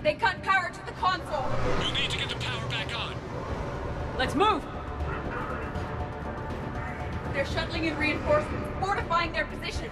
They cut power to the console. We'll need to get the power back on. Let's move! They're shuttling in reinforcements, fortifying their position.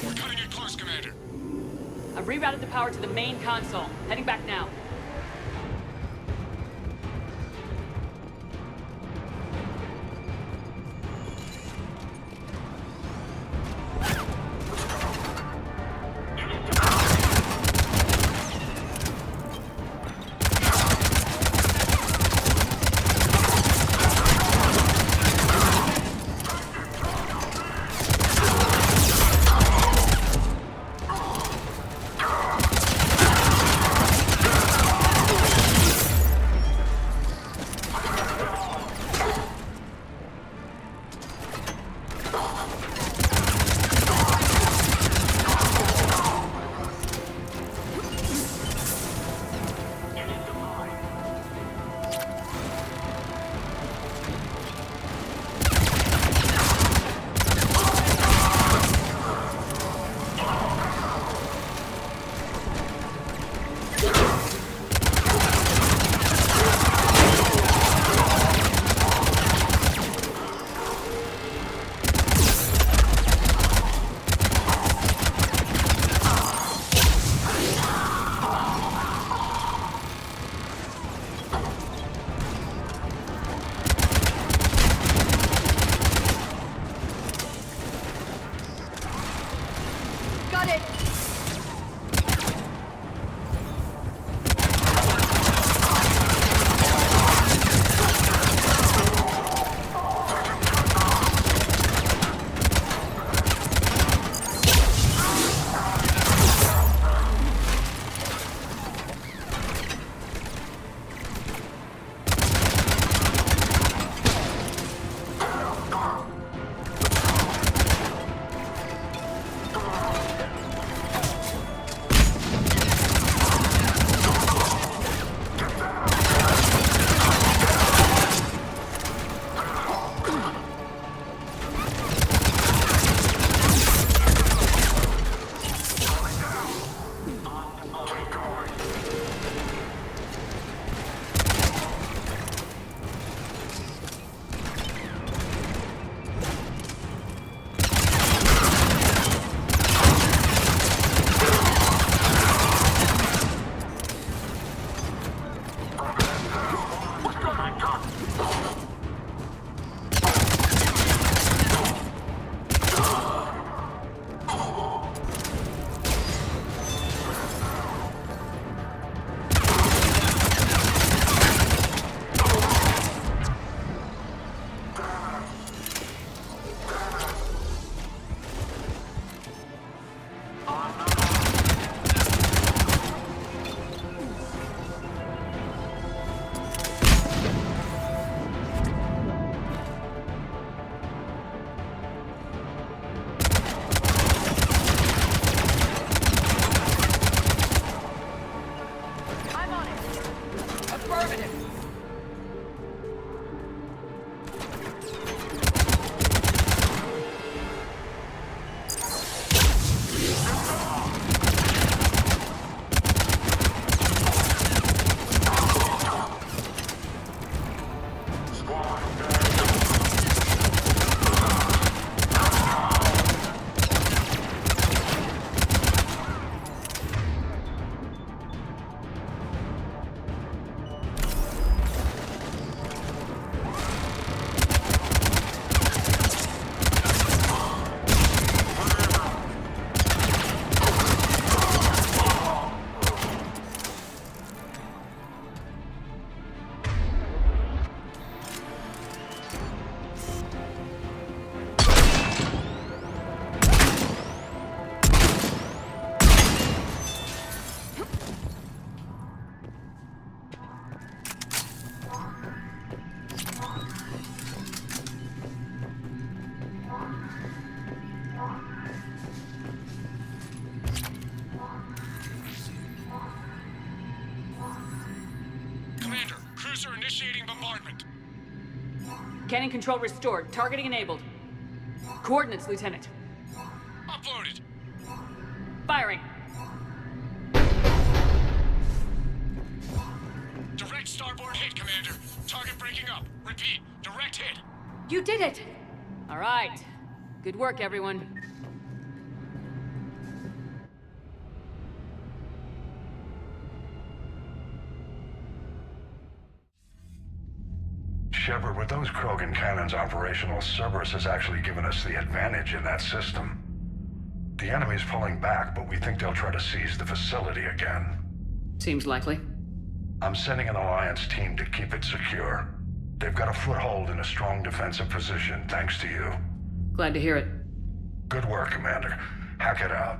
We're cutting it close, Commander. I've rerouted the power to the main console. Heading back now. cruiser initiating bombardment. Cannon control restored. Targeting enabled. Coordinates, Lieutenant. Uploaded. Firing. Direct starboard hit, Commander. Target breaking up. Repeat, direct hit. You did it! All right. Good work, everyone. Shepard, with those Krogan cannons operational, Cerberus has actually given us the advantage in that system. The enemy's pulling back, but we think they'll try to seize the facility again. Seems likely. I'm sending an Alliance team to keep it secure. They've got a foothold in a strong defensive position, thanks to you. Glad to hear it. Good work, Commander. Hack it out.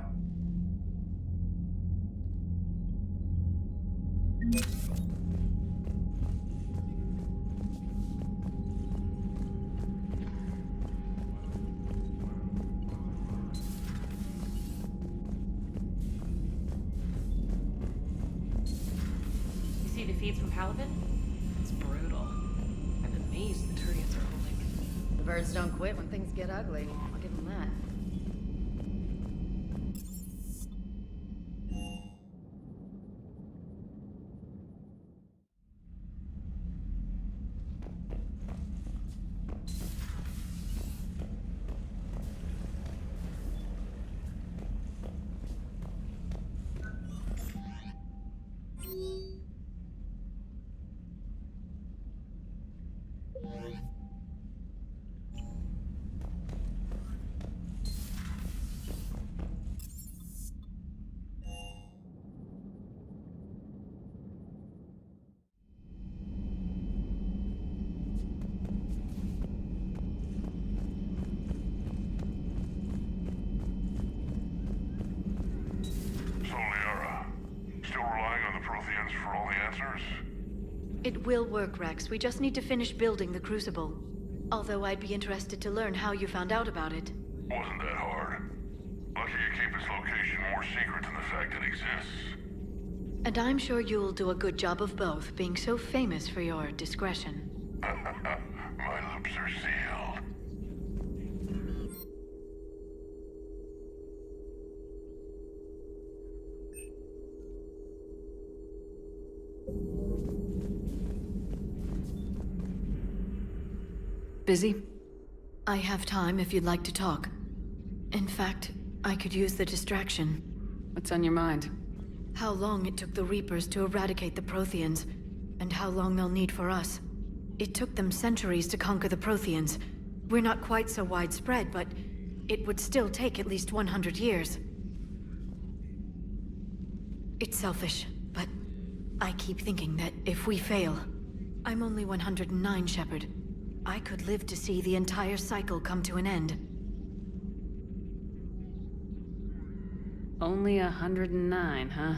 You see the feeds from Paladin? It's brutal. I'm amazed the Turians are holding. The birds don't quit when things get ugly. I'll give them that. It will work, Rex. We just need to finish building the Crucible. Although I'd be interested to learn how you found out about it. Wasn't that hard. Lucky you keep its location more secret than the fact it exists. And I'm sure you'll do a good job of both, being so famous for your discretion. My lips are sealed. Busy? I have time if you'd like to talk. In fact, I could use the distraction. What's on your mind? How long it took the Reapers to eradicate the Protheans, and how long they'll need for us. It took them centuries to conquer the Protheans. We're not quite so widespread, but it would still take at least 100 years. It's selfish, but I keep thinking that if we fail... I'm only 109, Shepard. I could live to see the entire cycle come to an end. Only 109, huh?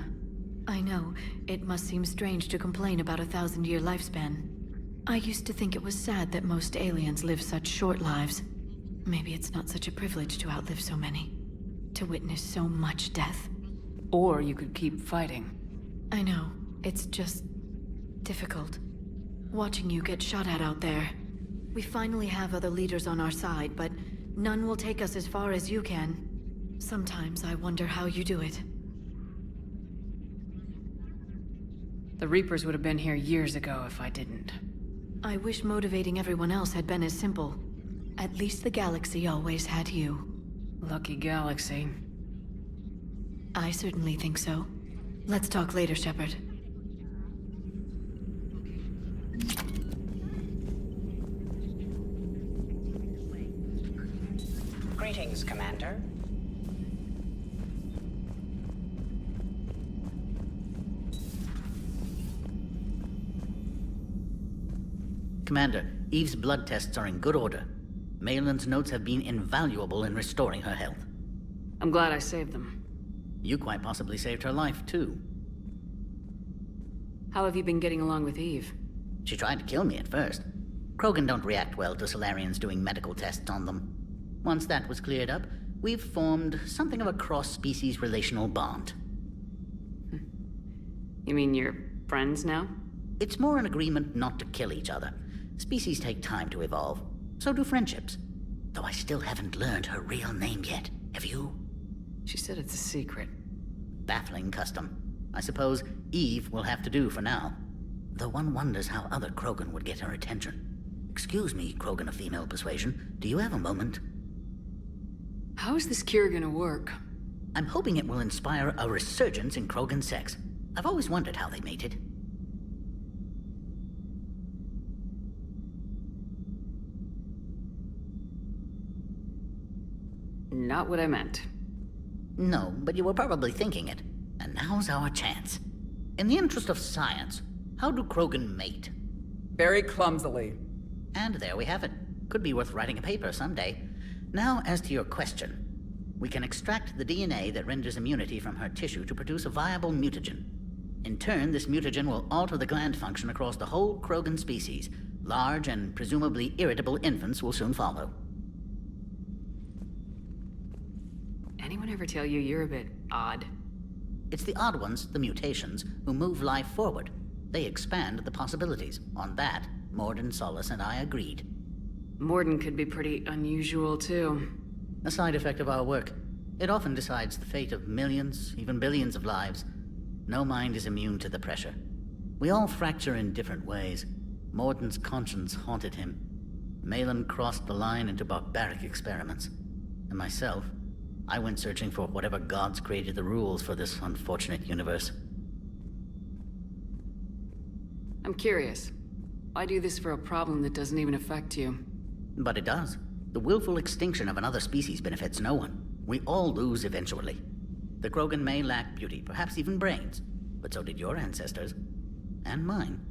I know. It must seem strange to complain about a 1,000-year lifespan. I used to think it was sad that most aliens live such short lives. Maybe it's not such a privilege to outlive so many. To witness so much death. Or you could keep fighting. I know. It's just... difficult. Watching you get shot at out there. We finally have other leaders on our side, but none will take us as far as you can. Sometimes I wonder how you do it. The Reapers would have been here years ago if I didn't. I wish motivating everyone else had been as simple. At least the galaxy always had you. Lucky galaxy. I certainly think so. Let's talk later, Shepard. Greetings, Commander. Commander, Eve's blood tests are in good order. Malin's notes have been invaluable in restoring her health. I'm glad I saved them. You quite possibly saved her life, too. How have you been getting along with Eve? She tried to kill me at first. Krogan don't react well to Solarians doing medical tests on them. Once that was cleared up, we've formed something of a cross-species relational bond. You mean you're friends now? It's more an agreement not to kill each other. Species take time to evolve. So do friendships. Though I still haven't learned her real name yet. Have you? She said it's a secret. Baffling custom. I suppose Eve will have to do for now. Though one wonders how other Krogan would get her attention. Excuse me, Krogan of female persuasion. Do you have a moment? How is this cure gonna work? I'm hoping it will inspire a resurgence in Krogan sex. I've always wondered how they mated. Not what I meant. No, but you were probably thinking it. And now's our chance. In the interest of science, how do Krogan mate? Very clumsily. And there we have it. Could be worth writing a paper someday. Now, as to your question. We can extract the DNA that renders immunity from her tissue to produce a viable mutagen. In turn, this mutagen will alter the gland function across the whole Krogan species. Large and presumably irritable infants will soon follow. Anyone ever tell you you're a bit odd? It's the odd ones, the mutations, who move life forward. They expand the possibilities. On that, Morden, Solace, and I agreed. Morden could be pretty unusual, too. A side effect of our work. It often decides the fate of millions, even billions of lives. No mind is immune to the pressure. We all fracture in different ways. Morden's conscience haunted him. Malin crossed the line into barbaric experiments. And myself, I went searching for whatever gods created the rules for this unfortunate universe. I'm curious. Why do this for a problem that doesn't even affect you? But it does. The willful extinction of another species benefits no one. We all lose eventually. The Krogan may lack beauty, perhaps even brains, but so did your ancestors. And mine.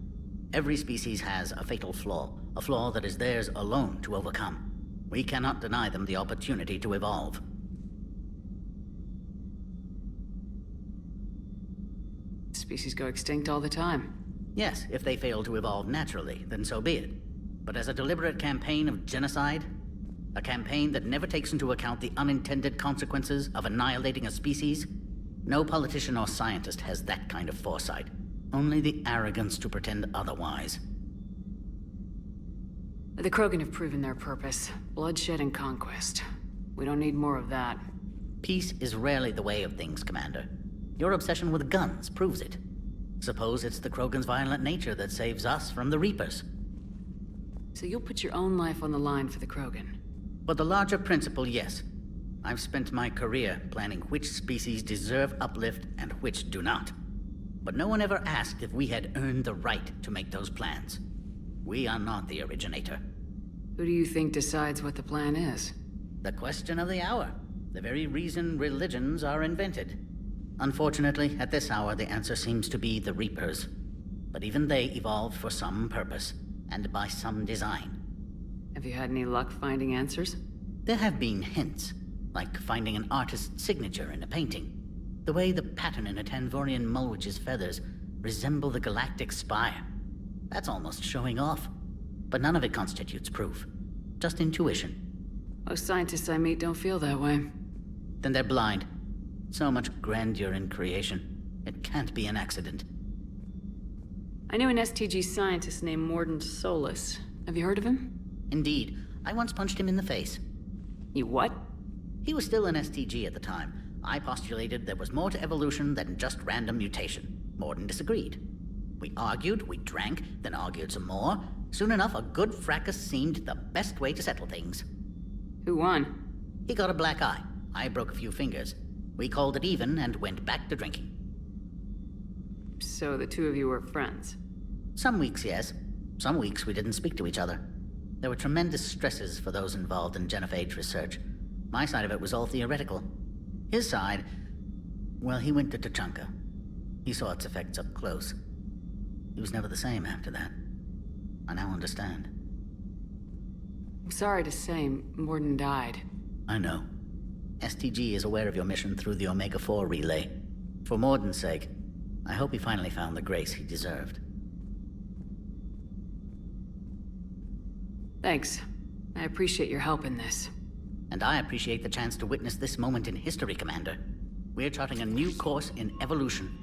Every species has a fatal flaw, a flaw that is theirs alone to overcome. We cannot deny them the opportunity to evolve. Species go extinct all the time. Yes, if they fail to evolve naturally, then so be it. But as a deliberate campaign of genocide, a campaign that never takes into account the unintended consequences of annihilating a species, no politician or scientist has that kind of foresight. Only the arrogance to pretend otherwise. The Krogan have proven their purpose. Bloodshed and conquest. We don't need more of that. Peace is rarely the way of things, Commander. Your obsession with guns proves it. Suppose it's the Krogan's violent nature that saves us from the Reapers. So you'll put your own life on the line for the Krogan? For the larger principle, yes. I've spent my career planning which species deserve uplift and which do not. But no one ever asked if we had earned the right to make those plans. We are not the originator. Who do you think decides what the plan is? The question of the hour. The very reason religions are invented. Unfortunately, at this hour, the answer seems to be the Reapers. But even they evolved for some purpose, and by some design. Have you had any luck finding answers? There have been hints, like finding an artist's signature in a painting. The way the pattern in a Tanvorian mulwitch's feathers resemble the galactic spire. That's almost showing off. But none of it constitutes proof. Just intuition. Most scientists I meet don't feel that way. Then they're blind. So much grandeur in creation. It can't be an accident. I knew an STG scientist named Morden Solus. Have you heard of him? Indeed. I once punched him in the face. You what? He was still an STG at the time. I postulated there was more to evolution than just random mutation. Morden disagreed. We argued, we drank, then argued some more. Soon enough, a good fracas seemed the best way to settle things. Who won? He got a black eye. I broke a few fingers. We called it even and went back to drinking. So the two of you were friends? Some weeks, yes. Some weeks we didn't speak to each other. There were tremendous stresses for those involved in genophage research. My side of it was all theoretical. His side, well, he went to Tachanka. He saw its effects up close. He was never the same after that. I now understand. I'm sorry to say, Morden died. I know. STG is aware of your mission through the Omega-4 relay. For Morden's sake, I hope he finally found the grace he deserved. Thanks. I appreciate your help in this. And I appreciate the chance to witness this moment in history, Commander. We're charting a new course in evolution.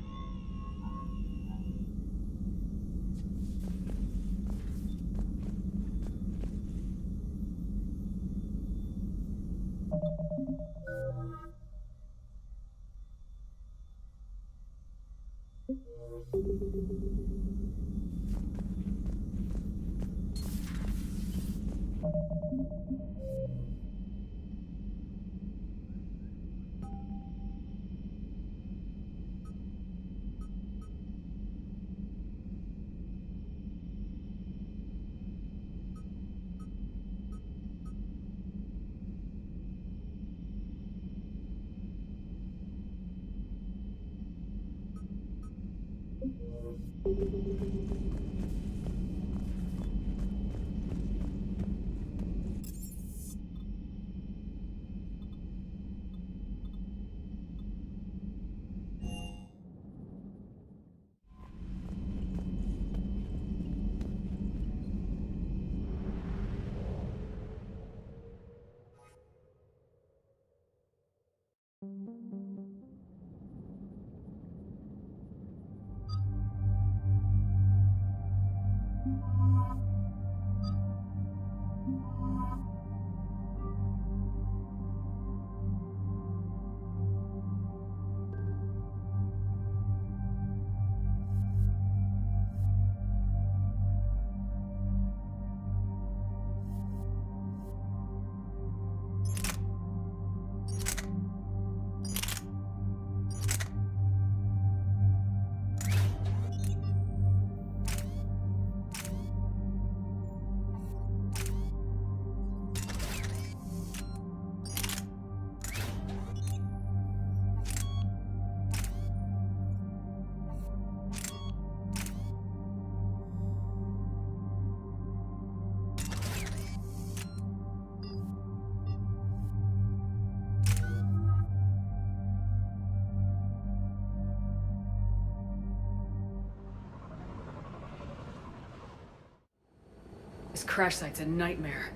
This crash site's a nightmare.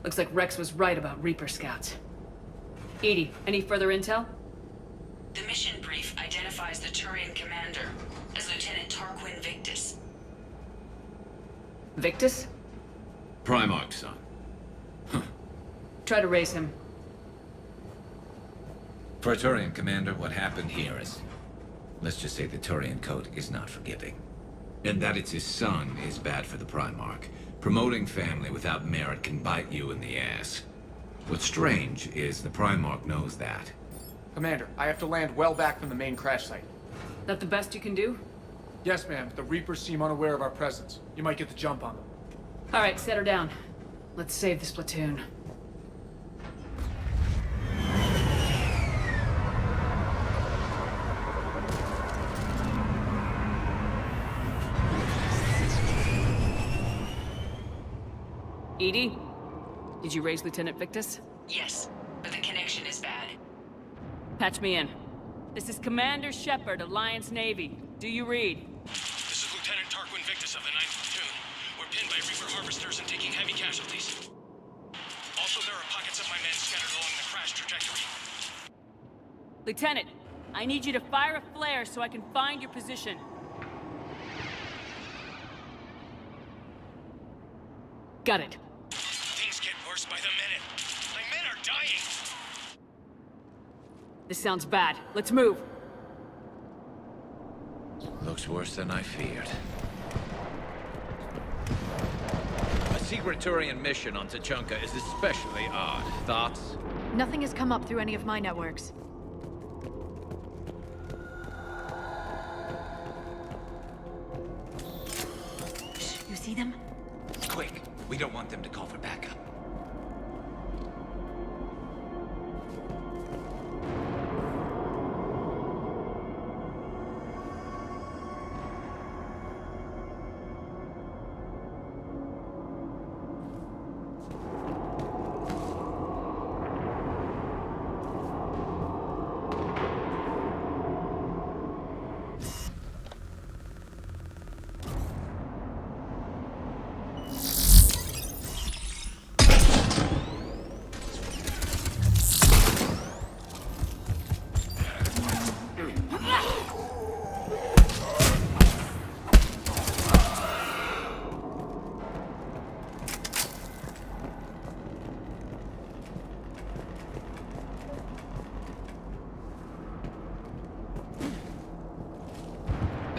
Looks like Rex was right about Reaper scouts. Edie, any further intel? The mission brief identifies the Turian commander as Lieutenant Tarquin Victus. Victus? Primarch, son. Try to raise him. For a Turian commander, what happened here is... let's just say the Turian code is not forgiving. And that it's his son is bad for the Primarch. Promoting family without merit can bite you in the ass. What's strange is the Primarch knows that. Commander, I have to land well back from the main crash site. That the best you can do? Yes, ma'am. The Reapers seem unaware of our presence. You might get the jump on them. Alright, set her down. Let's save this platoon. Edie? Did you raise Lieutenant Victus? Yes, but the connection is bad. Patch me in. This is Commander Shepard, Alliance Navy. Do you read? This is Lieutenant Tarquin Victus of the 9th Platoon. We're pinned by Reaper harvesters and taking heavy casualties. Also, there are pockets of my men scattered along the crash trajectory. Lieutenant, I need you to fire a flare so I can find your position. Got it. Things get worse by the minute. My men are dying. This sounds bad. Let's move. Looks worse than I feared. A secret Turian mission on Tachanka is especially odd. Thoughts? Nothing has come up through any of my networks. You see them? Quick! We don't want them to call for backup.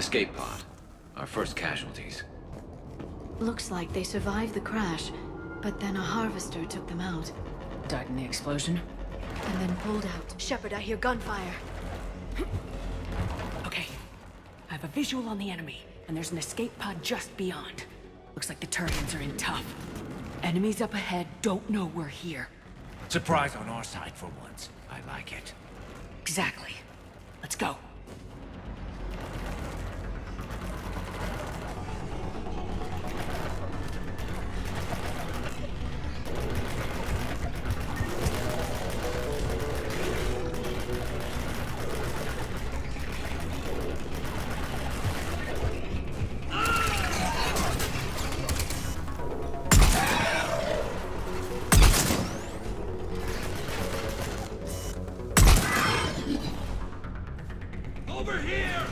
escape pod. Our first casualties. Looks like they survived the crash, but then a harvester took them out. Died in the explosion? And then pulled out. Shepard, I hear gunfire. Okay. I have a visual on the enemy, and there's an escape pod just beyond. Looks like the Turians are in tough. Enemies up ahead don't know we're here. Surprise on our side for once. I like it. Exactly. Let's go. Over here!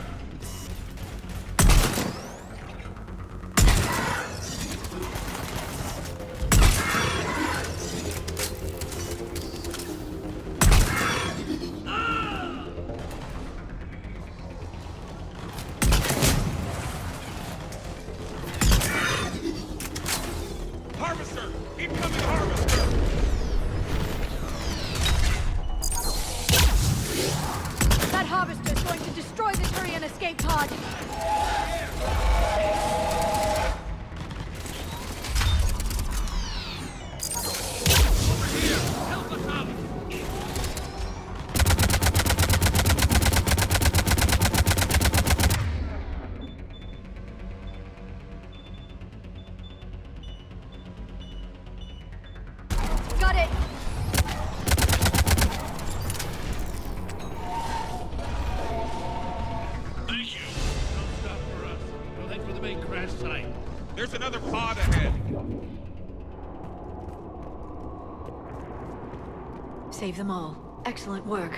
Harvester! Incoming harvester! That harvester is going to destroy the Turian escape pod. Help us out! Got it. Thank you. Don't stop for us. We'll head for the main crash site. There's another pod ahead. Save them all. Excellent work.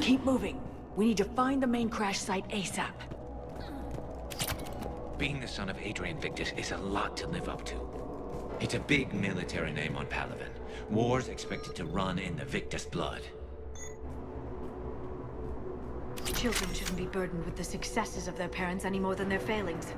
Keep moving. We need to find the main crash site ASAP. Being the son of Adrian Victus is a lot to live up to. It's a big military name on Palaven. War's expected to run in the Victus blood. Children shouldn't be burdened with the successes of their parents any more than their failings.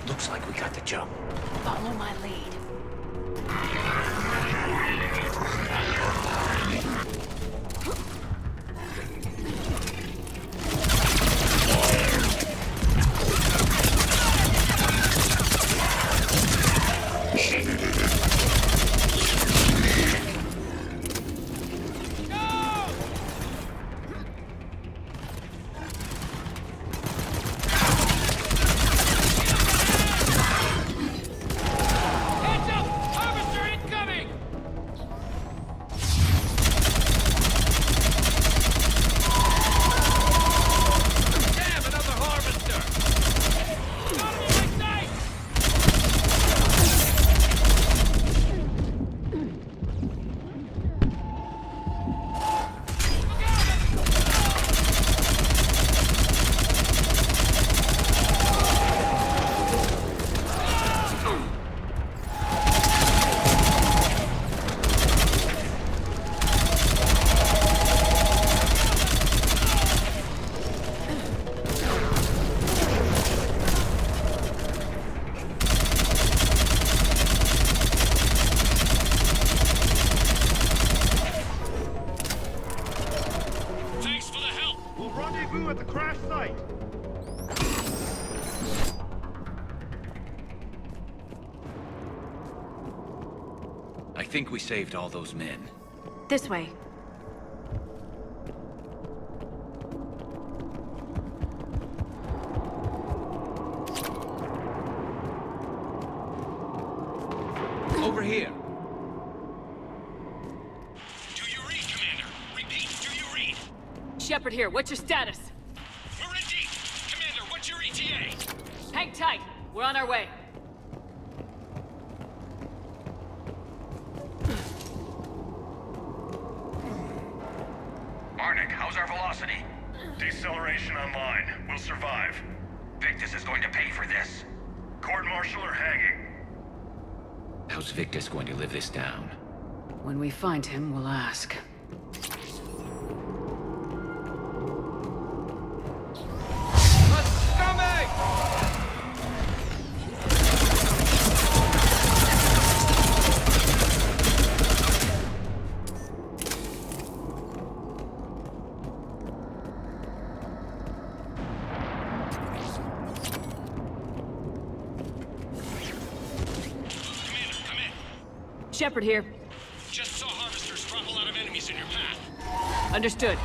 Looks like we got the jump. Follow my lead. Heads up! Harvester incoming! Damn, another harvester! Got him in my sight! Thanks for the help! We'll rendezvous at the crash site. I think we saved all those men. This way. Over here. Do you read, Commander? Repeat, do you read? Shepard here, what's your status? We're on our way. Arnik, how's our velocity? Deceleration online. We'll survive. Victus is going to pay for this. Court-martial or hanging? How's Victus going to live this down? When we find him, we'll ask. Shepard here. Just saw harvesters drop a lot of enemies in your path. Understood.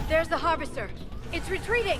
There's the harvester. It's retreating!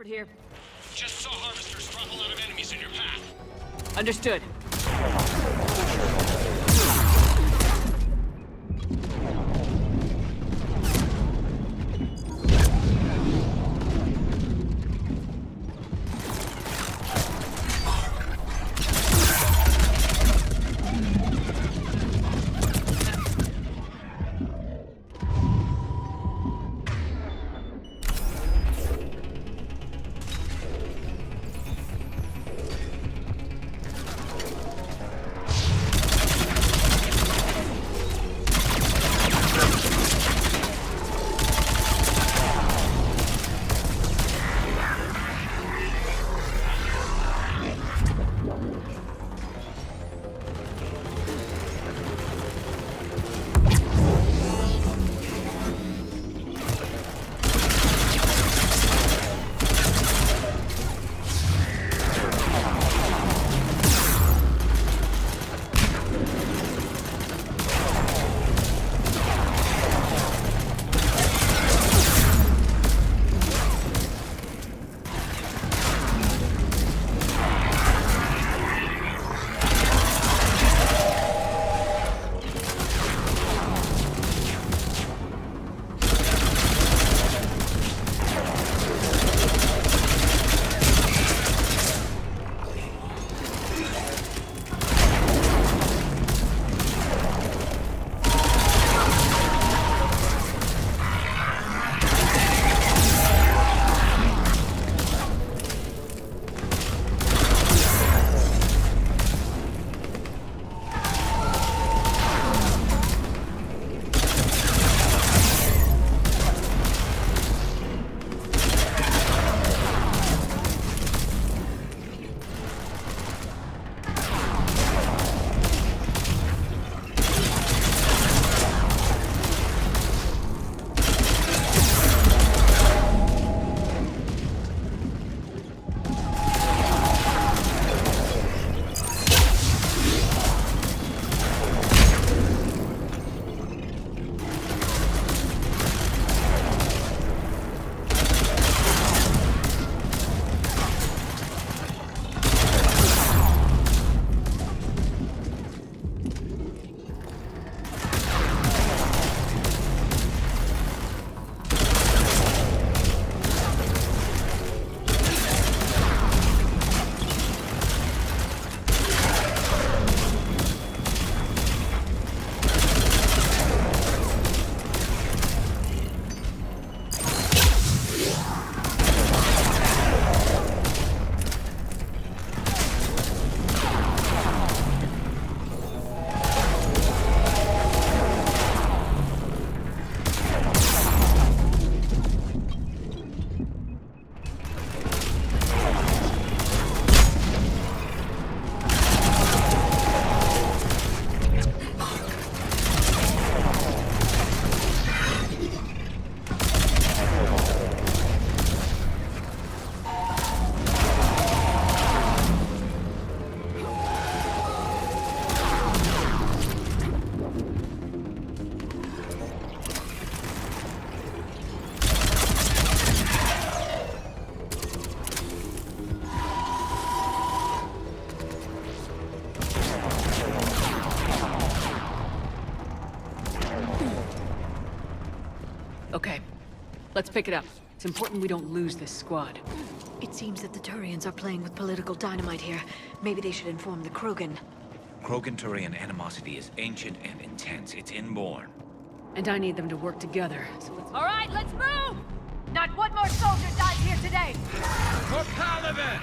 Here. Just saw harvesters drop a lot of enemies in your path. Understood. Let's pick it up. It's important we don't lose this squad. It seems that the Turians are playing with political dynamite here. Maybe they should inform the Krogan. Krogan-Turian animosity is ancient and intense. It's inborn. And I need them to work together, so let's... All right, let's move! Not one more soldier dies here today! For Paladin!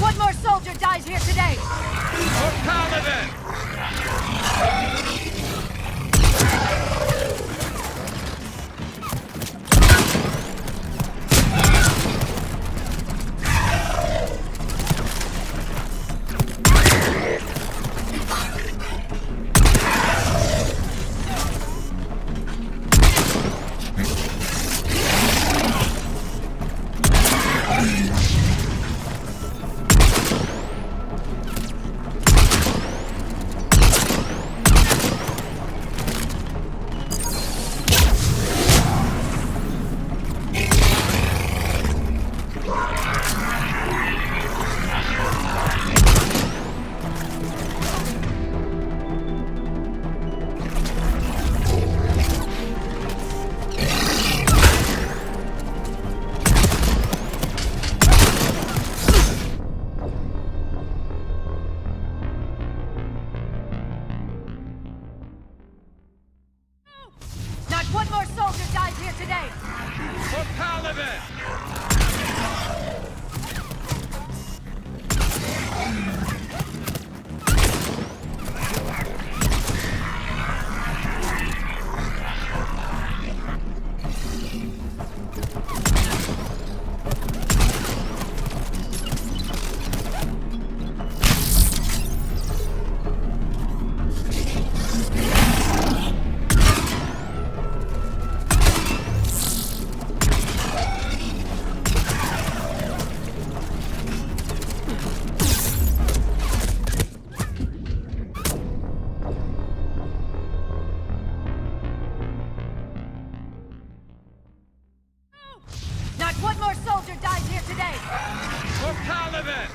One more soldier dies here today! For Paladin! One more soldier dies here today! For Paladin! One more soldier dies here today! For Paladin!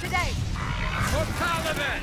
today! For Paladin!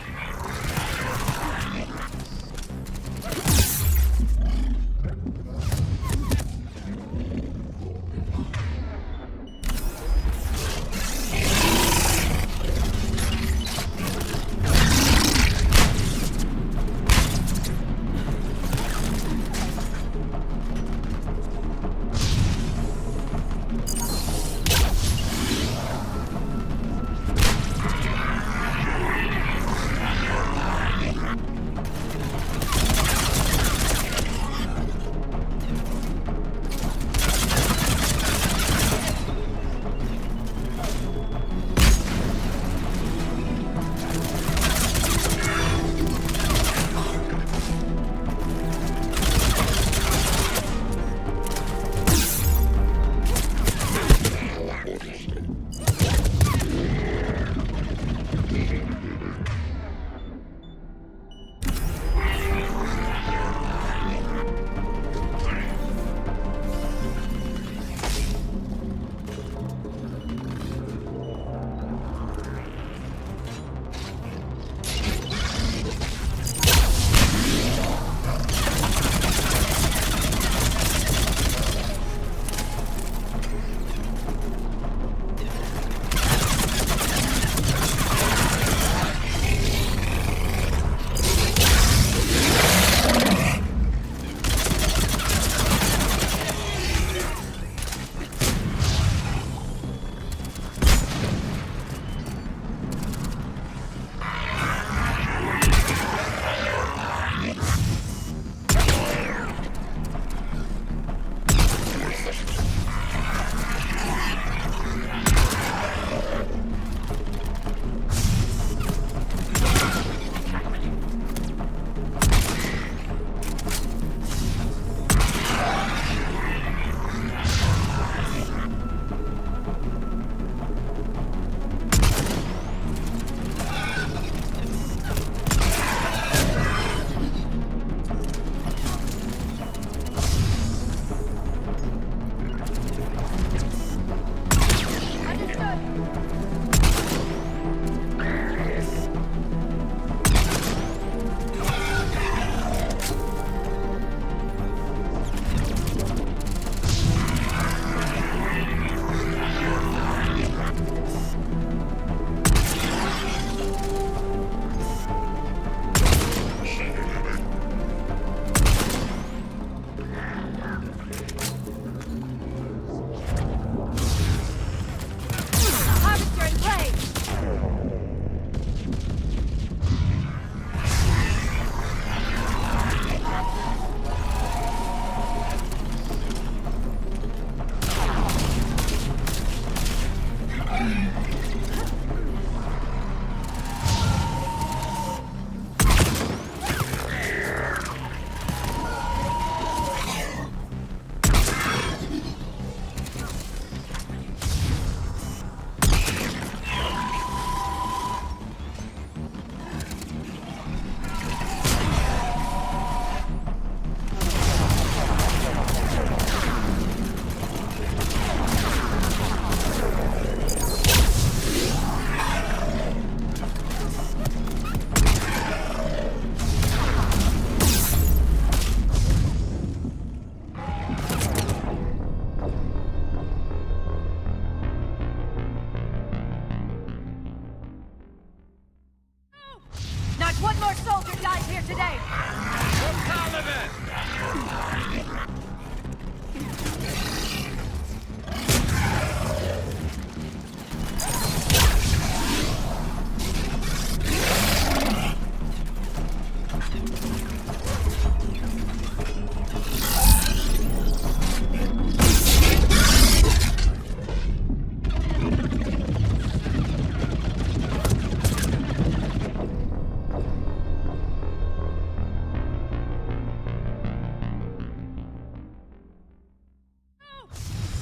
One more soldier dies here today!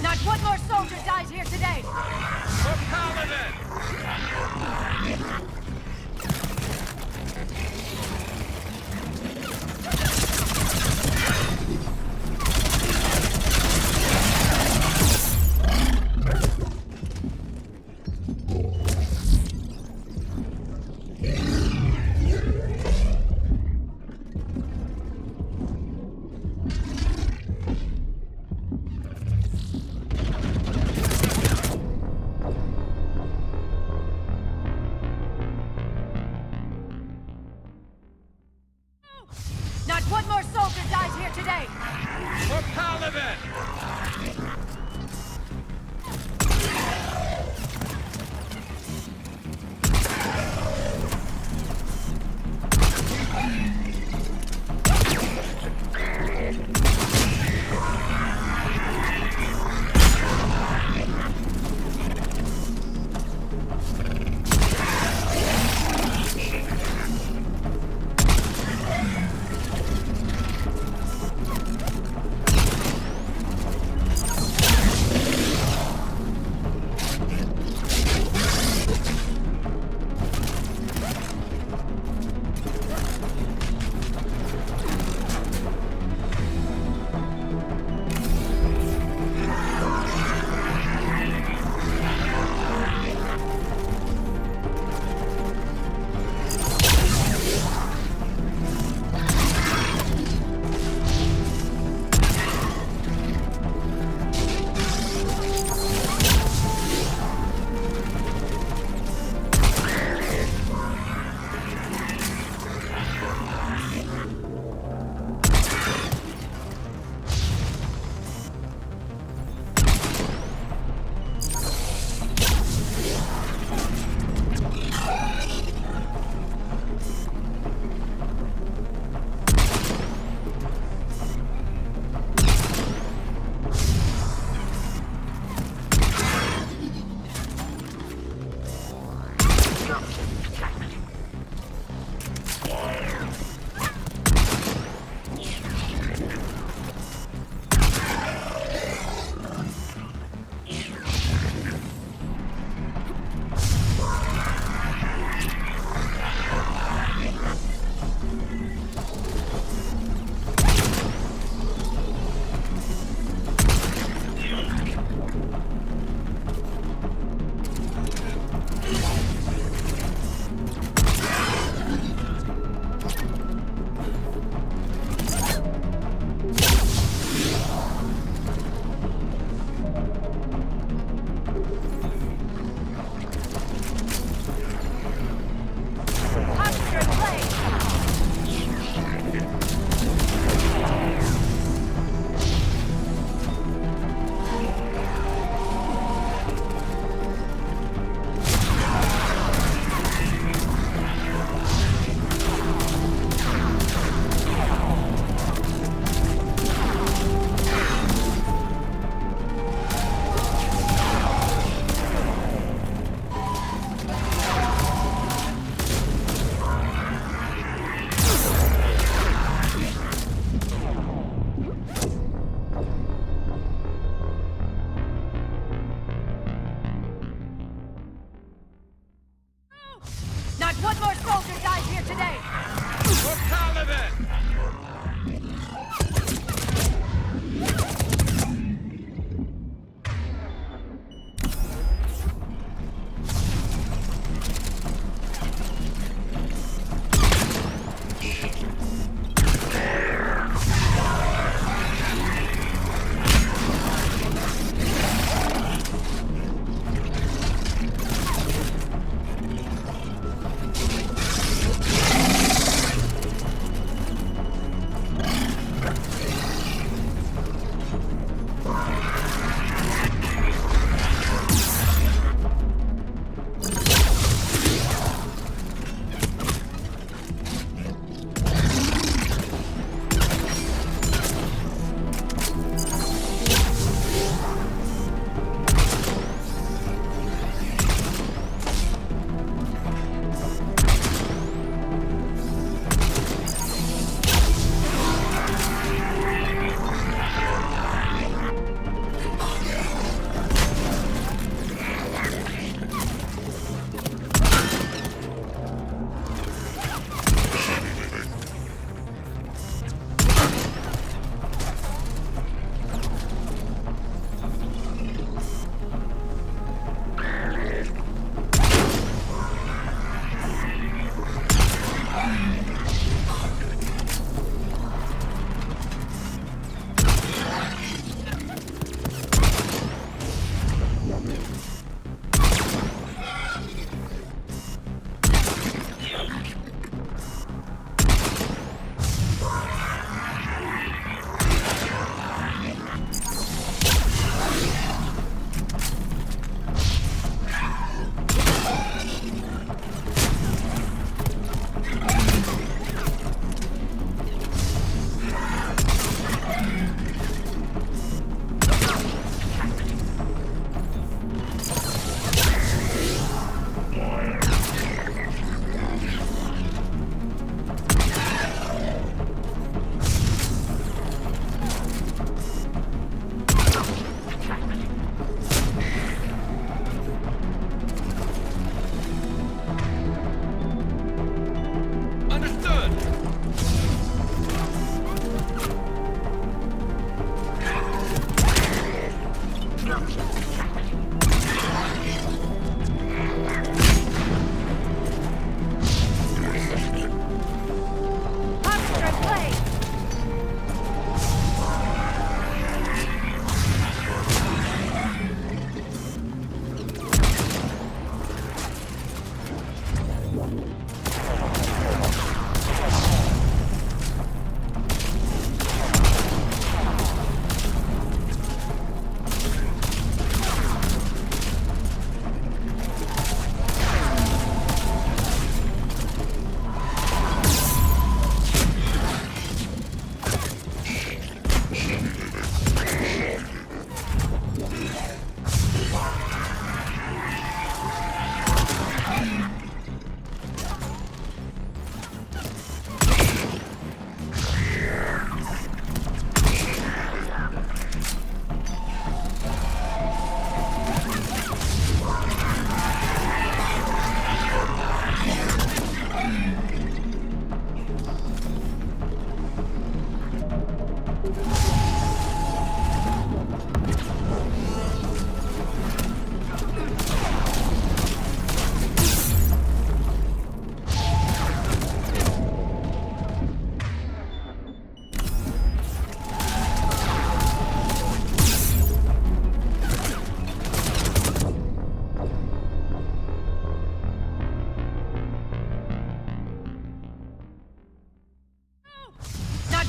Not one more soldier dies here today! For Paladin!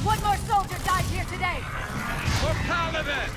One more soldier died here today! For Paladin!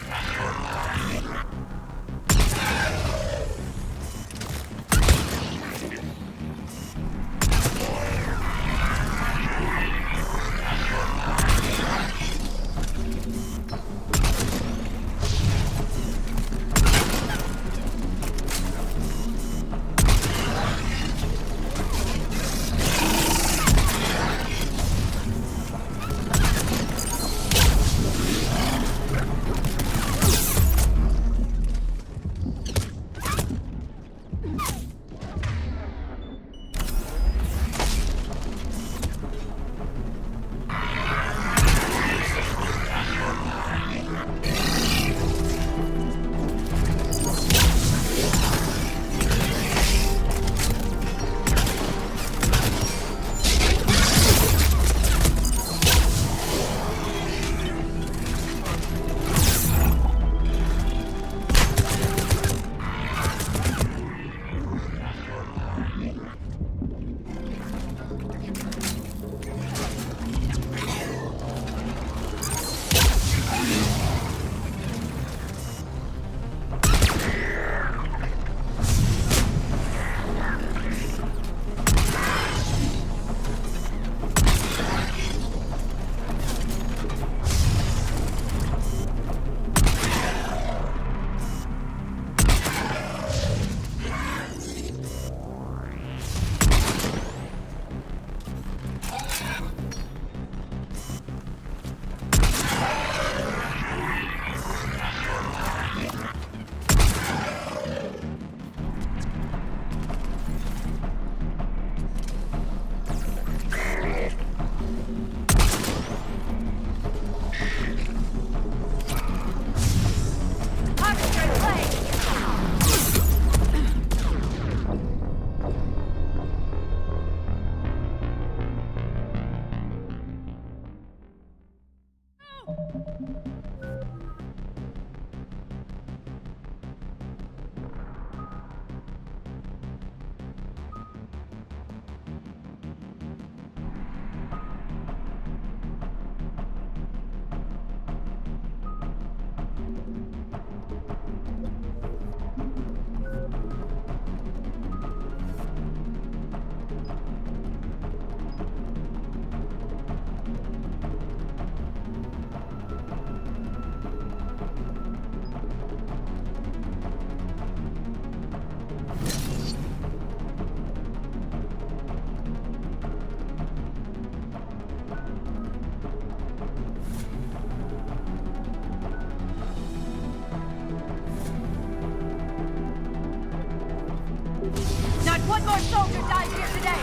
One more soldier died here today!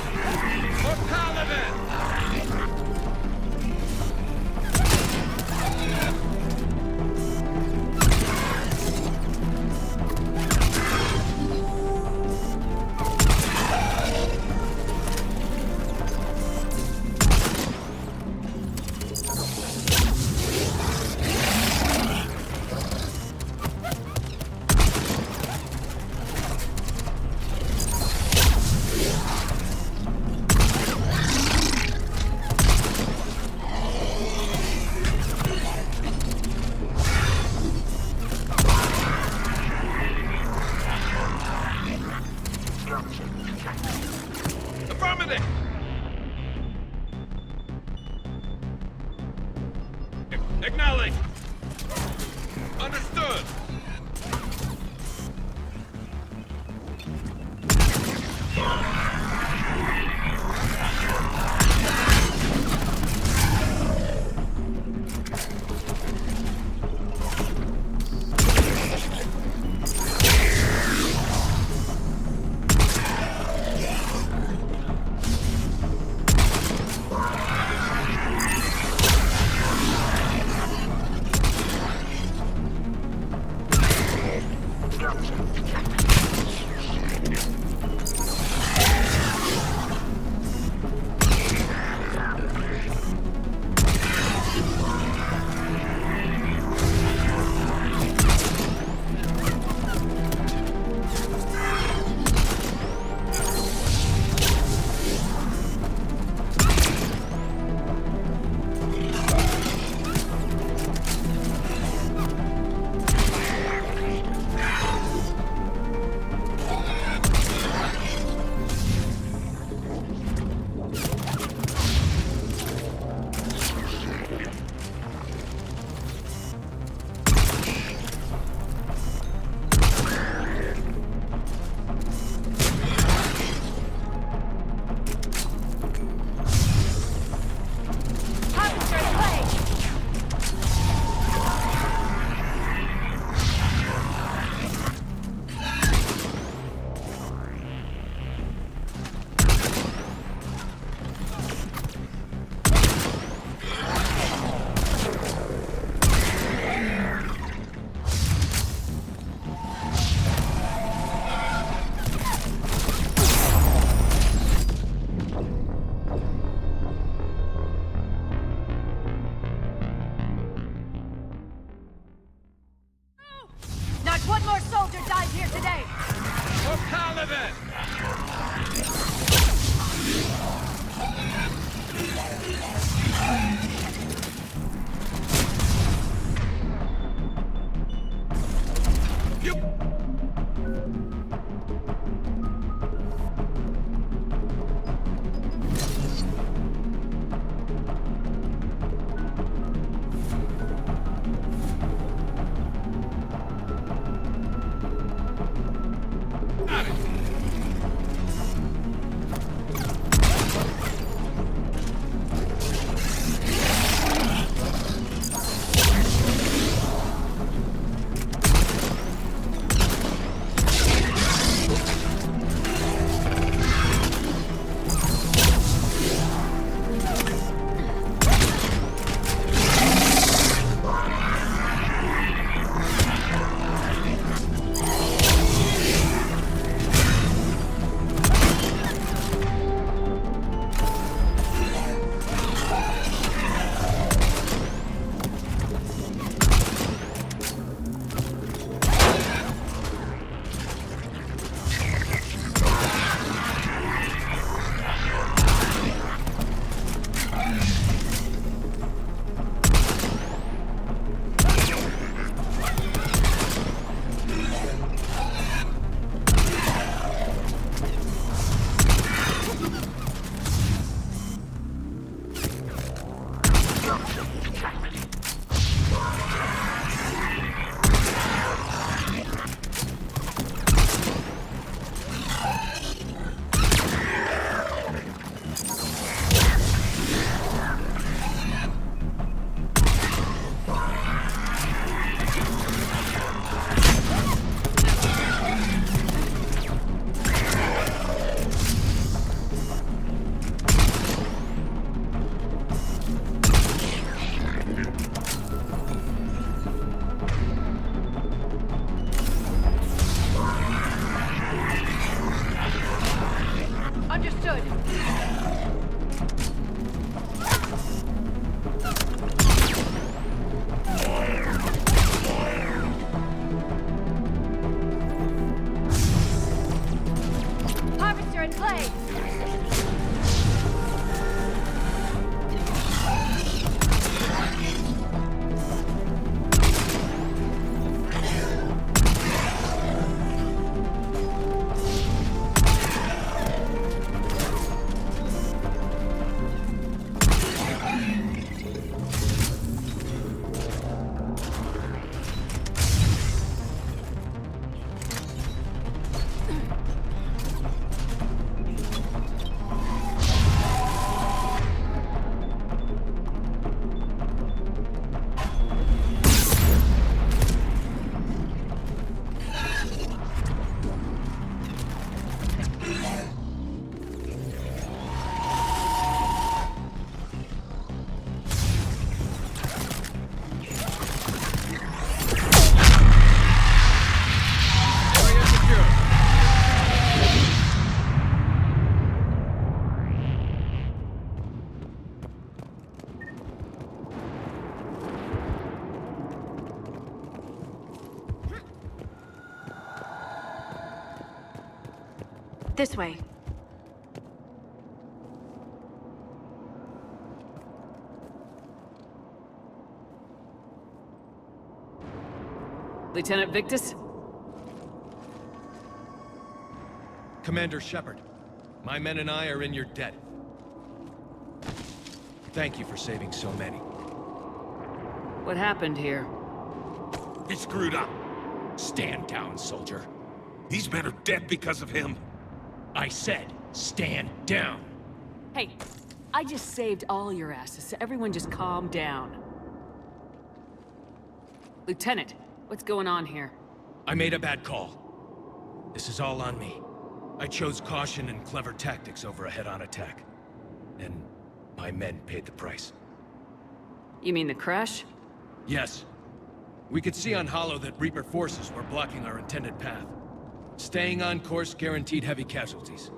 For Paladin! One more soldier died here today! For Paladin! This way. Lieutenant Victus? Commander Shepard, my men and I are in your debt. Thank you for saving so many. What happened here? He screwed up. Stand down, soldier. These men are dead because of him. I said, stand down. Hey, I just saved all your asses, so everyone just calm down. Lieutenant, what's going on here? I made a bad call. This is all on me. I chose caution and clever tactics over a head-on attack. And my men paid the price. You mean the crash? Yes. We could see on Hollow that Reaper forces were blocking our intended path. Staying on course guaranteed heavy casualties.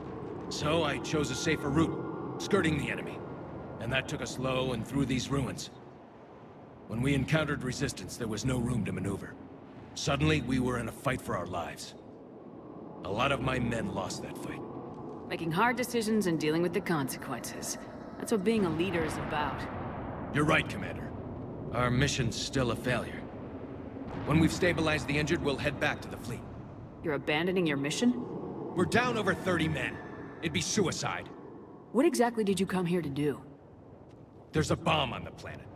So I chose a safer route, skirting the enemy. And that took us low and through these ruins. When we encountered resistance, there was no room to maneuver. Suddenly, we were in a fight for our lives. A lot of my men lost that fight. Making hard decisions and dealing with the consequences. That's what being a leader is about. You're right, Commander. Our mission's still a failure. When we've stabilized the injured, we'll head back to the fleet. You're abandoning your mission? We're down over 30 men. It'd be suicide. What exactly did you come here to do? There's a bomb on the planet.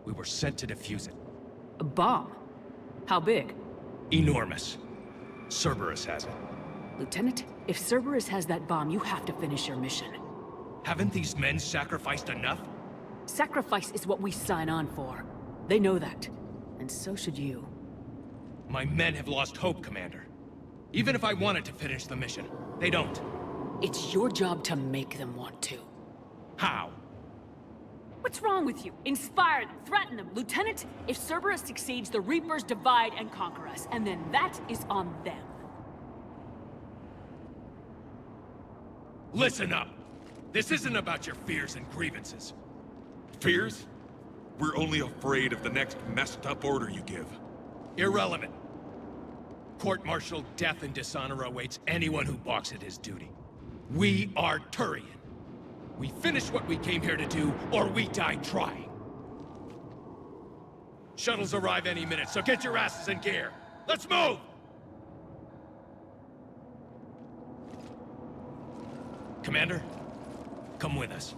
We were sent to defuse it. A bomb? How big? Enormous. Cerberus has it. Lieutenant, if Cerberus has that bomb, you have to finish your mission. Haven't these men sacrificed enough? Sacrifice is what we sign on for. They know that. And so should you. My men have lost hope, Commander. Even if I wanted to finish the mission, they don't. It's your job to make them want to. How? What's wrong with you? Inspire them, threaten them. Lieutenant, if Cerberus succeeds, the Reapers divide and conquer us, and then that is on them. Listen up! This isn't about your fears and grievances. Fears? We're only afraid of the next messed up order you give. Irrelevant. Court-martial death and dishonor awaits anyone who balks at his duty. We are Turian. We finish what we came here to do, or we die trying. Shuttles arrive any minute, so get your asses in gear. Let's move! Commander, come with us.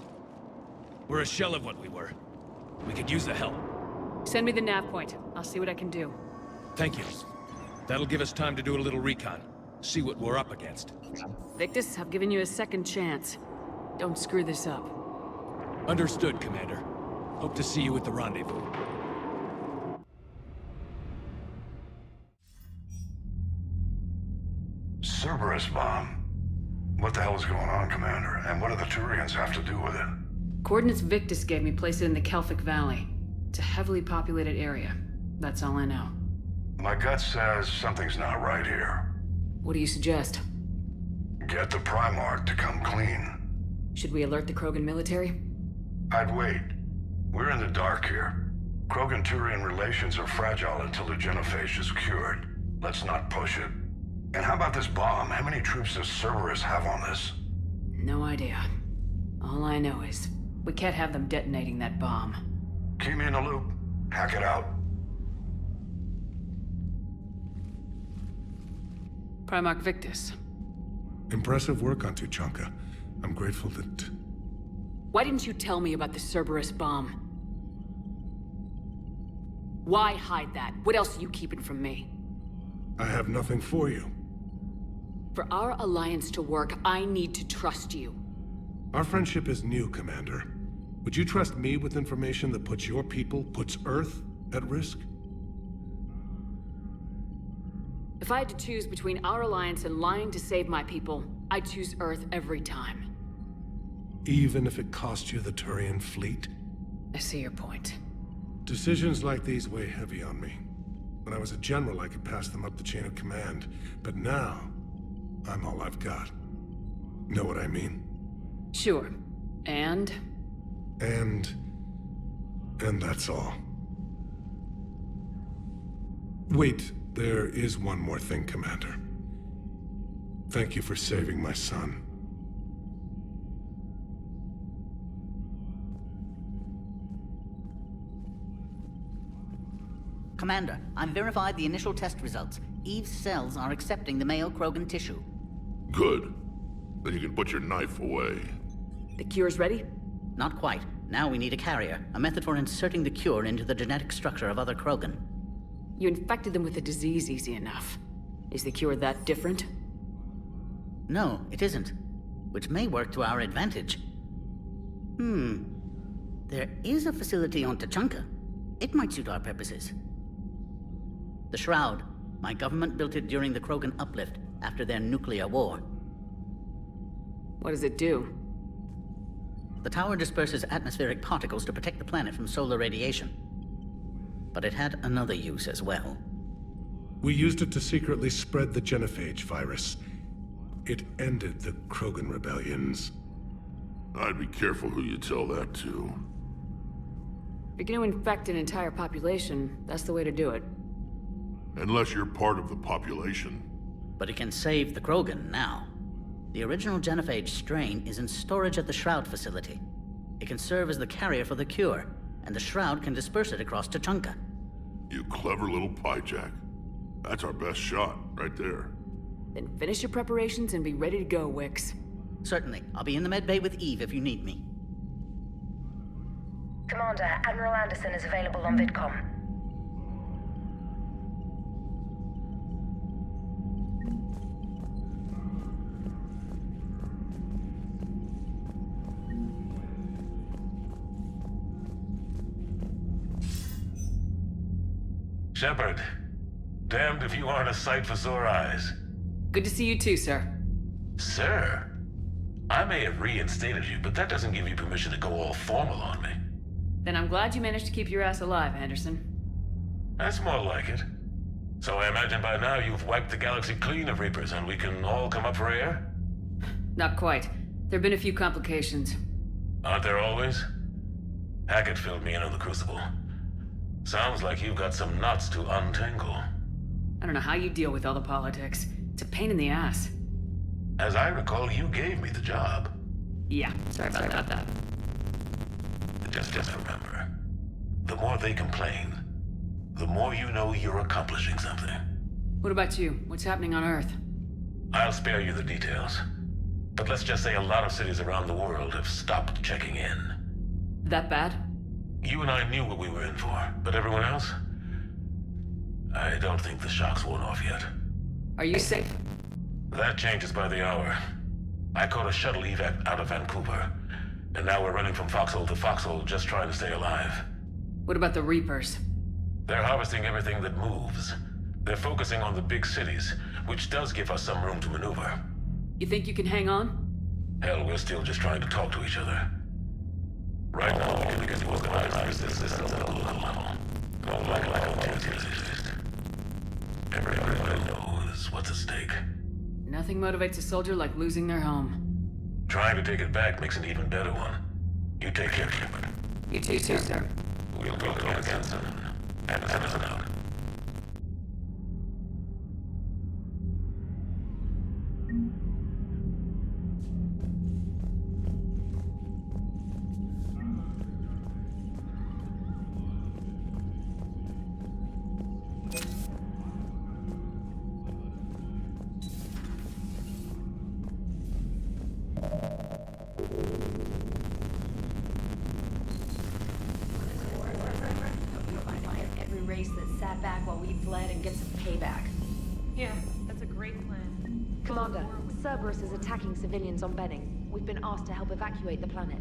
We're a shell of what we were. We could use the help. Send me the nav point. I'll see what I can do. Thank you. That'll give us time to do a little recon. See what we're up against. Victus, I've given you a second chance. Don't screw this up. Understood, Commander. Hope to see you at the rendezvous. Cerberus bomb. What the hell is going on, Commander? And what do the Turians have to do with it? Coordinates Victus gave me place it in the Kelphic Valley. It's a heavily populated area. That's all I know. My gut says something's not right here. What do you suggest? Get the Primarch to come clean. Should we alert the Krogan military? I'd wait. We're in the dark here. Krogan-Turian relations are fragile until the genophage is cured. Let's not push it. And how about this bomb? How many troops does Cerberus have on this? No idea. All I know is, we can't have them detonating that bomb. Keep me in the loop. Hack it out. Primarch Victus. Impressive work on Tuchanka. I'm grateful that... Why didn't you tell me about the Cerberus bomb? Why hide that? What else are you keeping from me? I have nothing for you. For our alliance to work, I need to trust you. Our friendship is new, Commander. Would you trust me with information that puts your people, puts Earth, at risk? If I had to choose between our alliance and lying to save my people, I'd choose Earth every time. Even if it cost you the Turian fleet? I see your point. Decisions like these weigh heavy on me. When I was a general, I could pass them up the chain of command. But now, I'm all I've got. Know what I mean? Sure. And that's all. Wait, there is one more thing, Commander. Thank you for saving my son. Commander, I've verified the initial test results. Eve's cells are accepting the male Krogan tissue. Good. Then you can put your knife away. The cure's ready? Not quite. Now we need a carrier, a method for inserting the cure into the genetic structure of other Krogan. You infected them with the disease easy enough. Is the cure that different? No, it isn't. Which may work to our advantage. There is a facility on Tachanka. It might suit our purposes. The Shroud. My government built it during the Krogan uplift, after their nuclear war. What does it do? The tower disperses atmospheric particles to protect the planet from solar radiation. But it had another use as well. We used it to secretly spread the genophage virus. It ended the Krogan rebellions. I'd be careful who you tell that to. If you're gonna infect an entire population, that's the way to do it. Unless you're part of the population. But it can save the Krogan now. The original genophage strain is in storage at the Shroud facility. It can serve as the carrier for the cure, and the Shroud can disperse it across Tachanka. You clever little piejack. That's our best shot, right there. Then finish your preparations and be ready to go, Wix. Certainly. I'll be in the med bay with Eve if you need me. Commander, Admiral Anderson is available on VidCom. Shepard, damned if you aren't a sight for sore eyes. Good to see you too, sir. Sir? I may have reinstated you, but that doesn't give you permission to go all formal on me. Then I'm glad you managed to keep your ass alive, Anderson. That's more like it. So I imagine by now you've wiped the galaxy clean of Reapers and we can all come up for air? Not quite. There've been a few complications. Aren't there always? Hackett filled me in on the Crucible. Sounds like you've got some knots to untangle. I don't know how you deal with all the politics. It's a pain in the ass. As I recall, you gave me the job. Yeah, sorry about that. Just remember, the more they complain, the more you know you're accomplishing something. What about you? What's happening on Earth? I'll spare you the details. But let's just say a lot of cities around the world have stopped checking in. That bad? You and I knew what we were in for, but everyone else? I don't think the shock's worn off yet. Are you safe? That changes by the hour. I caught a shuttle evac out of Vancouver, and now we're running from foxhole to foxhole just trying to stay alive. What about the Reapers? They're harvesting everything that moves. They're focusing on the big cities, which does give us some room to maneuver. You think you can hang on? Hell, we're still just trying to talk to each other. Right now, we can organize this at a local level. Like a terrorist. Everybody knows what's at stake. Nothing motivates a soldier like losing their home. Trying to take it back makes an even better one. You take care, Shepard. You too, sir. We'll go again soon. Anderson out. Cerberus is attacking civilians on Benning. We've been asked to help evacuate the planet.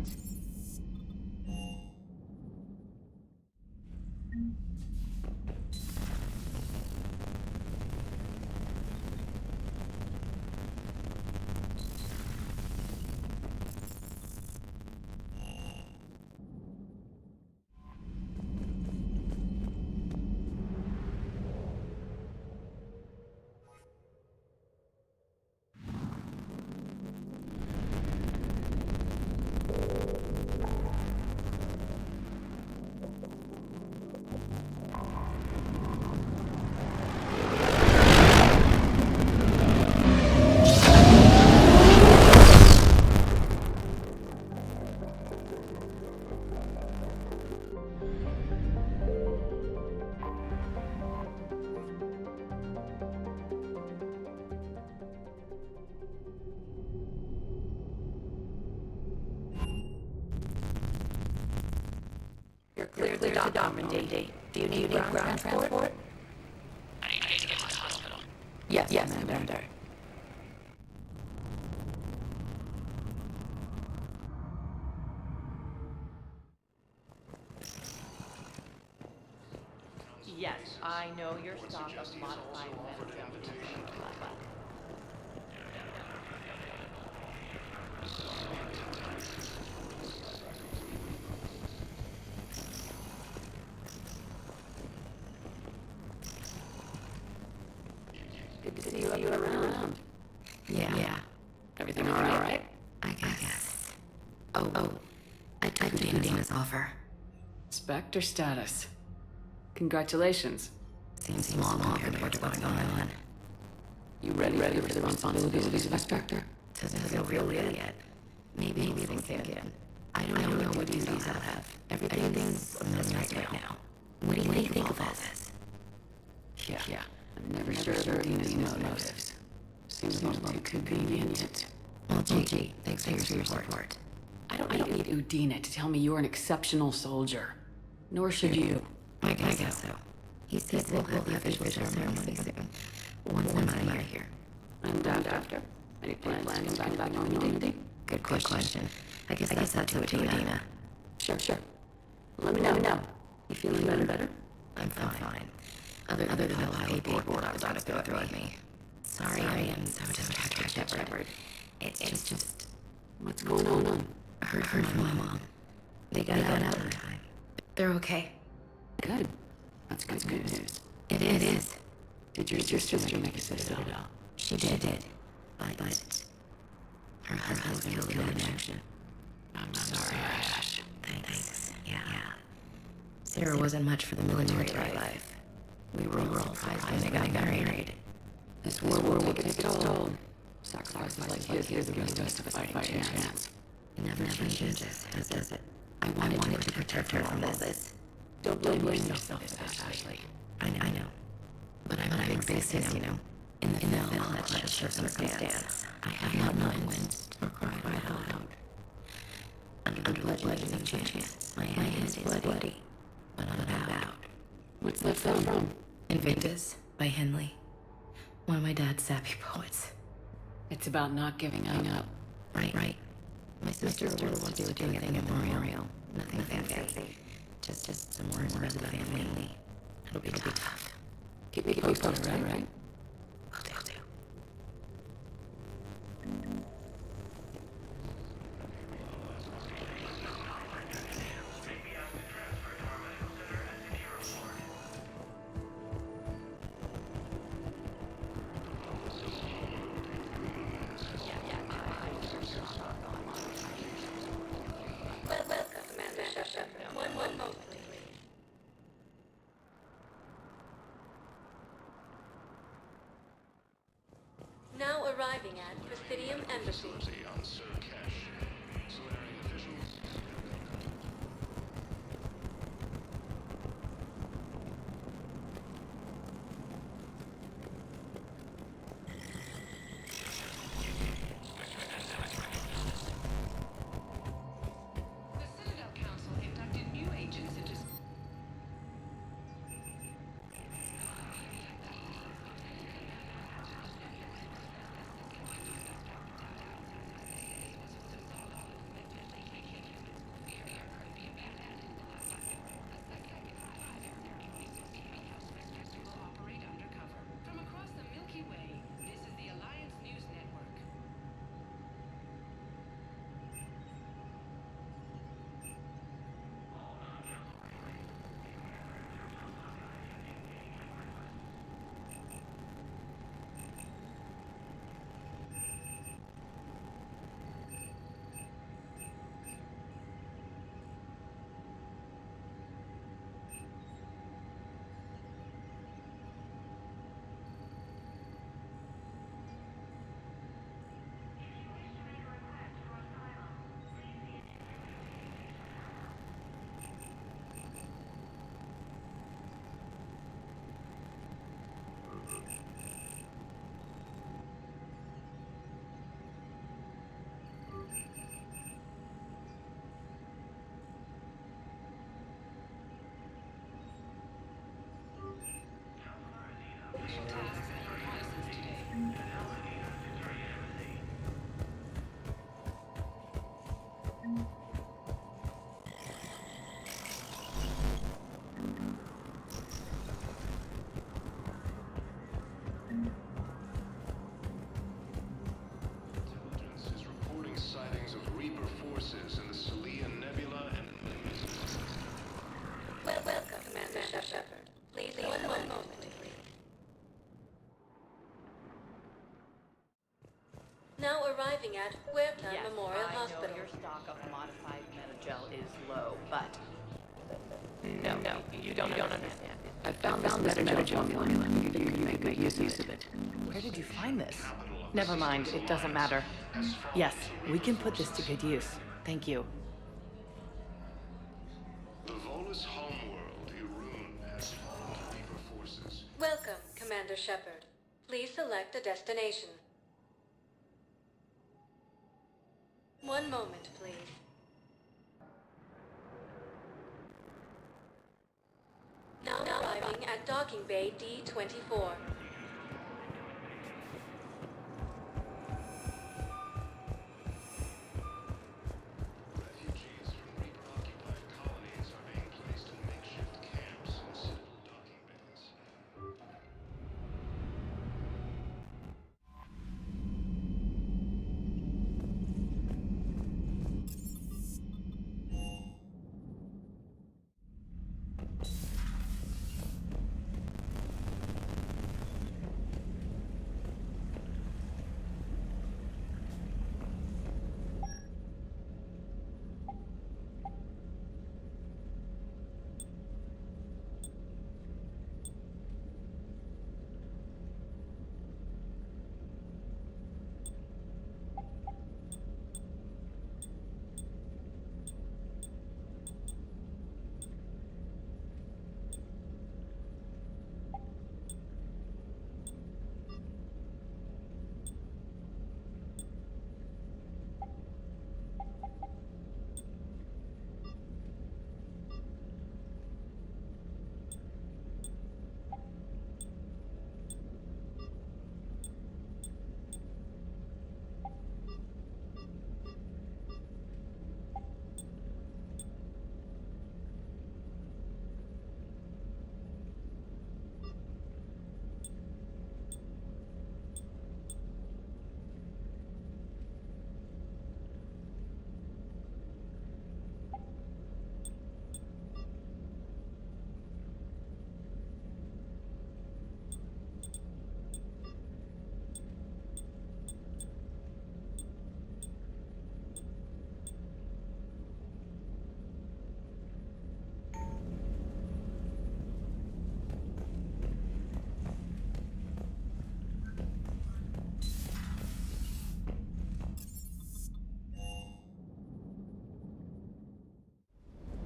Normandy. Do you need ground transport? I need to get to the hospital. Yes, Commander. Yes, I know your stock of modified medicine. Good to see you around. Yeah. Everything all right? I guess. Oh. I took Dana's offer. Spectre status. Congratulations. Seems small compared to what's going on. You ready for the responsibilities of a Spectre? Doesn't feel real yet. Maybe sink in. I don't know what duties I'll have. Everything's a mess right now. What do you think of all this? Yeah. I'm never sure of Dina's motives. Seems too convenient. Well, gee, thanks for your support. I don't need Udina to tell me you're an exceptional soldier. Nor should you. I guess so. He said we'll have the official ceremony soon. Once I'm out of here. And after? Any plans to come back to Normandy? Good question. I guess that's up to Udina. Sure. Let me know. You feeling better? I'm fine. Other than the wild paperwork I was about to throw at me. Sorry I am so Dr. Shepard. It's just... What's going on? I heard from my mom. They got out in time. They're okay. Good. That's good news. It is. Did your sister make a citadel? She did. But her husband was killed in action. I'm sorry, Ash. Thanks. Yeah. Sarah wasn't much for the military life. We were all surprised when they got married. This war will take its toll. Sacrifices like his give the rest of a fighting chance. It never changes, does it? I wanted to protect her from all this. Don't blame yourself, Ashley. I know. But I'm a big basis, in the clutch of circumstance. I have not winced or cried out. Under the legend of chance, my hand is bloody, but I'm about. What's that from? Invictus by Henley. One of my dad's sappy poets. It's about not giving up. Right. My sister wants to do a thing at Memorial. Nothing fancy. Just some words about the family. It'll be tough. Keep me posted, right? Will do. One moment. Now arriving at Presidium Embassy. arriving at Huerta Yes, Memorial I Hospital. know your stock of modified metagel is low, but... No, you don't understand. I found this metagel formula and you can make good use of it. Where did you find this? Never mind, it doesn't matter. Yes, we can put this to good use. Thank you. The Volus homeworld, Irun, has fallen to Reaper forces. Welcome, Commander Shepard. Please select a destination. One moment, please. Now arriving at docking bay D-24. Refugees from Reaper-occupied colonies are being placed in makeshift camps and suitable docking bays.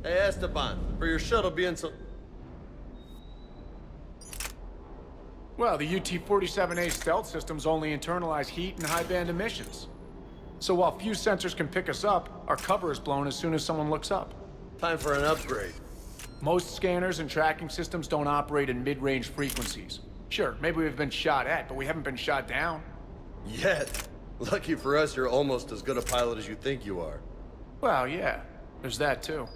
Hey, Esteban, for your shuttle being so... Well, the UT-47A stealth systems only internalize heat and high-band emissions. So while few sensors can pick us up, our cover is blown as soon as someone looks up. Time for an upgrade. Most scanners and tracking systems don't operate in mid-range frequencies. Sure, maybe we've been shot at, but we haven't been shot down. Yet. Lucky for us, you're almost as good a pilot as you think you are. Well, yeah. There's that, too.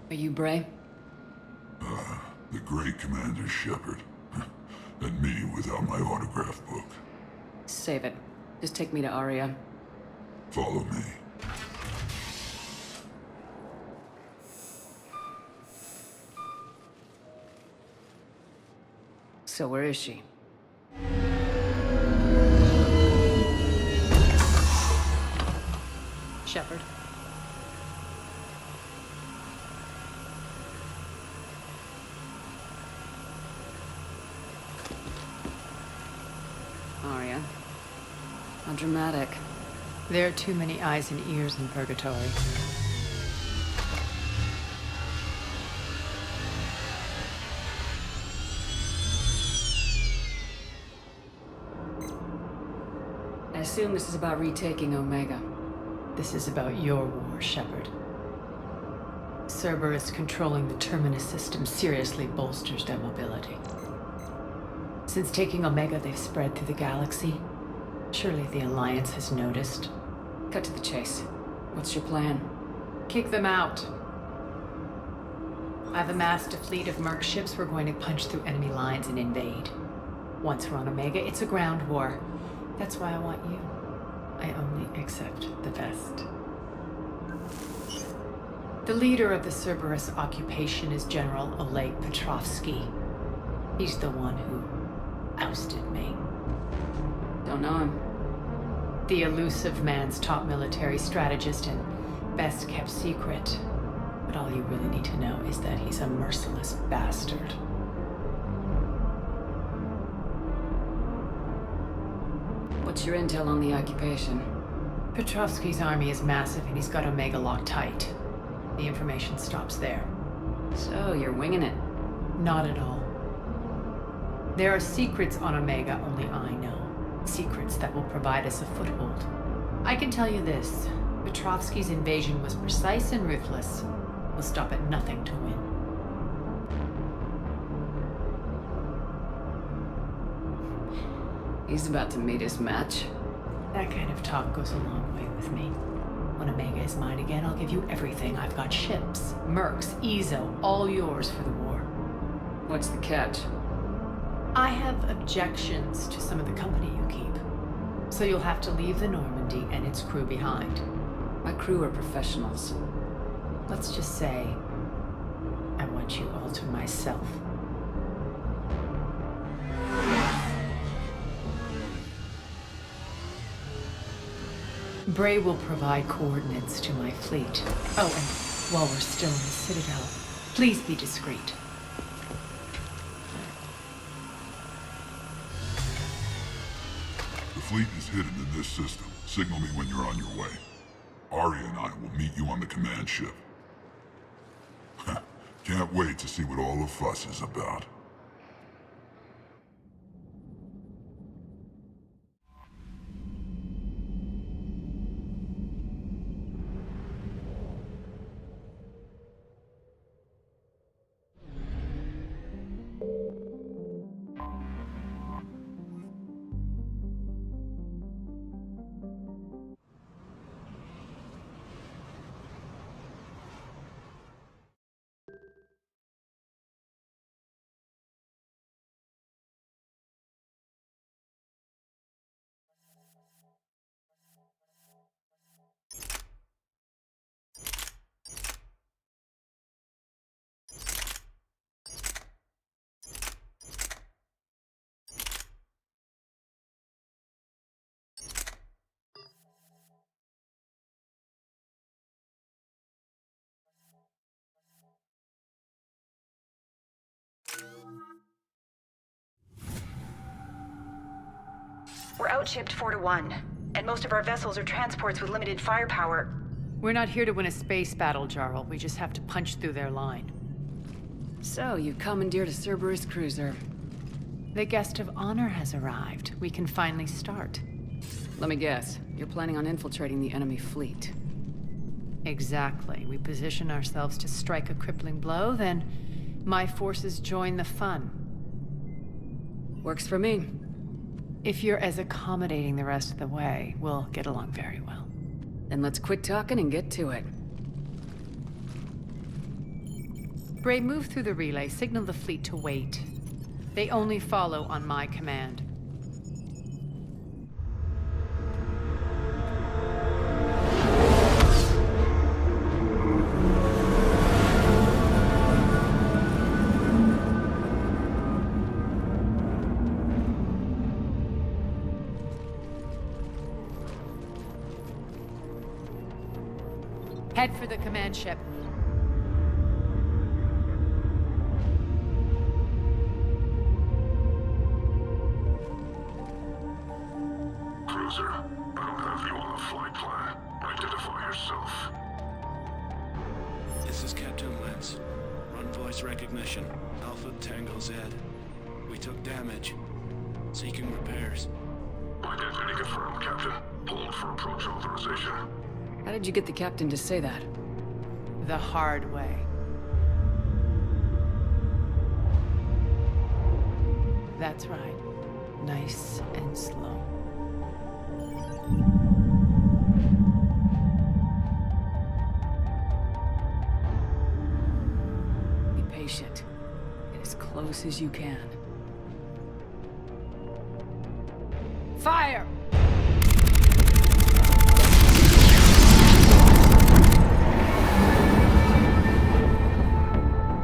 Are you Bray? The great Commander Shepard. And me without my autograph book. Save it. Just take me to Aria. Follow me. So where is she? Shepard. Aria. How dramatic. There are too many eyes and ears in Purgatory. I assume this is about retaking Omega. This is about your war, Shepard. Cerberus controlling the Terminus system seriously bolsters their mobility. Since taking Omega, they've spread through the galaxy. Surely the Alliance has noticed. Cut to the chase. What's your plan? Kick them out. I've amassed a fleet of merc ships. We're going to punch through enemy lines and invade. Once we're on Omega, it's a ground war. That's why I want you. I only accept the best. The leader of the Cerberus occupation is General Oleg Petrovsky. He's the one who ousted me. Don't know him. The elusive man's top military strategist and best kept secret. But all you really need to know is that he's a merciless bastard. What's your intel on the occupation? Petrovsky's army is massive and he's got Omega locked tight. The information stops there. So, you're winging it? Not at all. There are secrets on Omega only I know. Secrets that will provide us a foothold. I can tell you this. Petrovsky's invasion was precise and ruthless. We'll stop at nothing to win. He's about to meet his match. That kind of talk goes a long way with me. When Omega is mine again, I'll give you everything. I've got ships, mercs, Ezo, all yours for the war. What's the catch? I have objections to some of the company you keep. So you'll have to leave the Normandy and its crew behind. My crew are professionals. Let's just say, I want you all to myself. Bray will provide coordinates to my fleet. Oh, and while we're still in the Citadel, please be discreet. The fleet is hidden in this system. Signal me when you're on your way. Arya and I will meet you on the command ship. Can't wait to see what all the fuss is about. We're outshipped 4-1, and most of our vessels are transports with limited firepower. We're not here to win a space battle, Jarl. We just have to punch through their line. So, you commandeered a Cerberus cruiser. The guest of honor has arrived. We can finally start. Let me guess. You're planning on infiltrating the enemy fleet. Exactly. We position ourselves to strike a crippling blow, then my forces join the fun. Works for me. If you're as accommodating the rest of the way, we'll get along very well. Then let's quit talking and get to it. Bray, move through the relay. Signal the fleet to wait. They only follow on my command. Head for the command ship. Cruiser, I don't have you on the flight plan. Identify yourself. This is Captain Lentz. Run voice recognition. Alpha Tango Z. We took damage. Seeking repairs. Identity confirmed, Captain. Hold for approach authorization. How did you get the captain to say that? The hard way. That's right. Nice and slow. Be patient. Get as close as you can. Fire!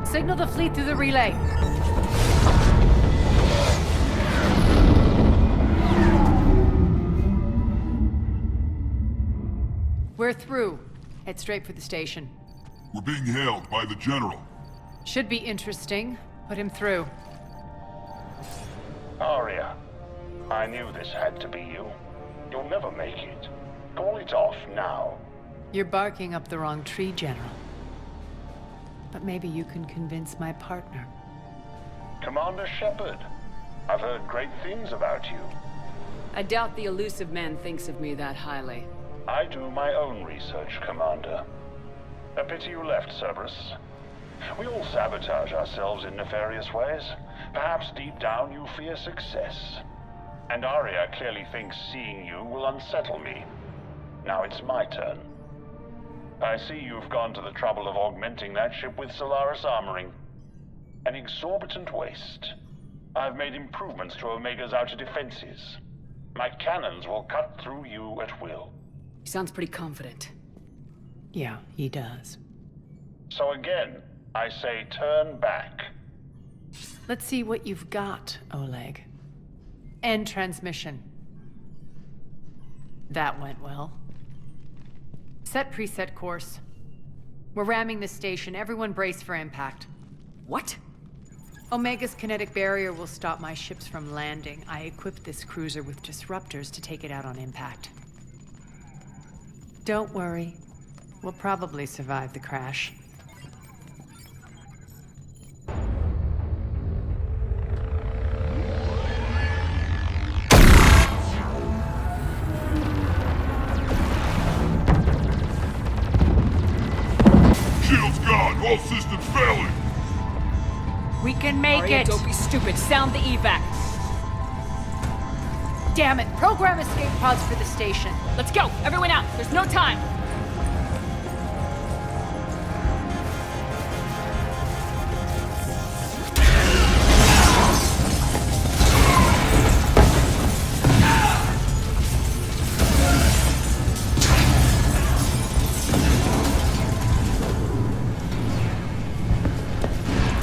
Signal the fleet through the relay. We're through. Head straight for the station. We're being hailed by the General. Should be interesting. Put him through. Arya, I knew this had to be you. You'll never make it. Call it off now. You're barking up the wrong tree, General. But maybe you can convince my partner. Commander Shepard, I've heard great things about you. I doubt the elusive man thinks of me that highly. I do my own research, Commander. A pity you left, Cerberus. We all sabotage ourselves in nefarious ways. Perhaps deep down you fear success. And Arya clearly thinks seeing you will unsettle me. Now it's my turn. I see you've gone to the trouble of augmenting that ship with Solaris armoring. An exorbitant waste. I've made improvements to Omega's outer defenses. My cannons will cut through you at will. He sounds pretty confident. Yeah, he does. So again, I say turn back. Let's see what you've got, Oleg. End transmission. That went well. Set preset course. We're ramming the station. Everyone brace for impact. What? Omega's kinetic barrier will stop my ships from landing. I equipped this cruiser with disruptors to take it out on impact. Don't worry. We'll probably survive the crash. Shields gone! All systems failing! We can make Arya, it! Don't be stupid. Sound the evac. Damn it! Program escape pods for the station. Let's go! Everyone out! There's no time!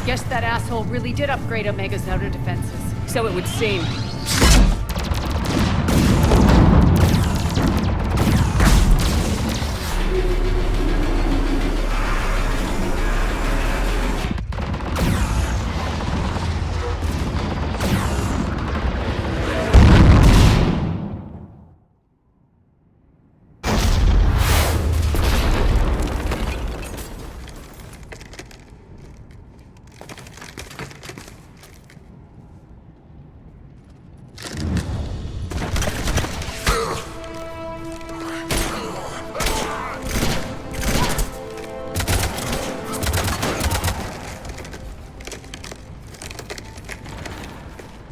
Guess that asshole really did upgrade Omega's outer defenses. So it would seem.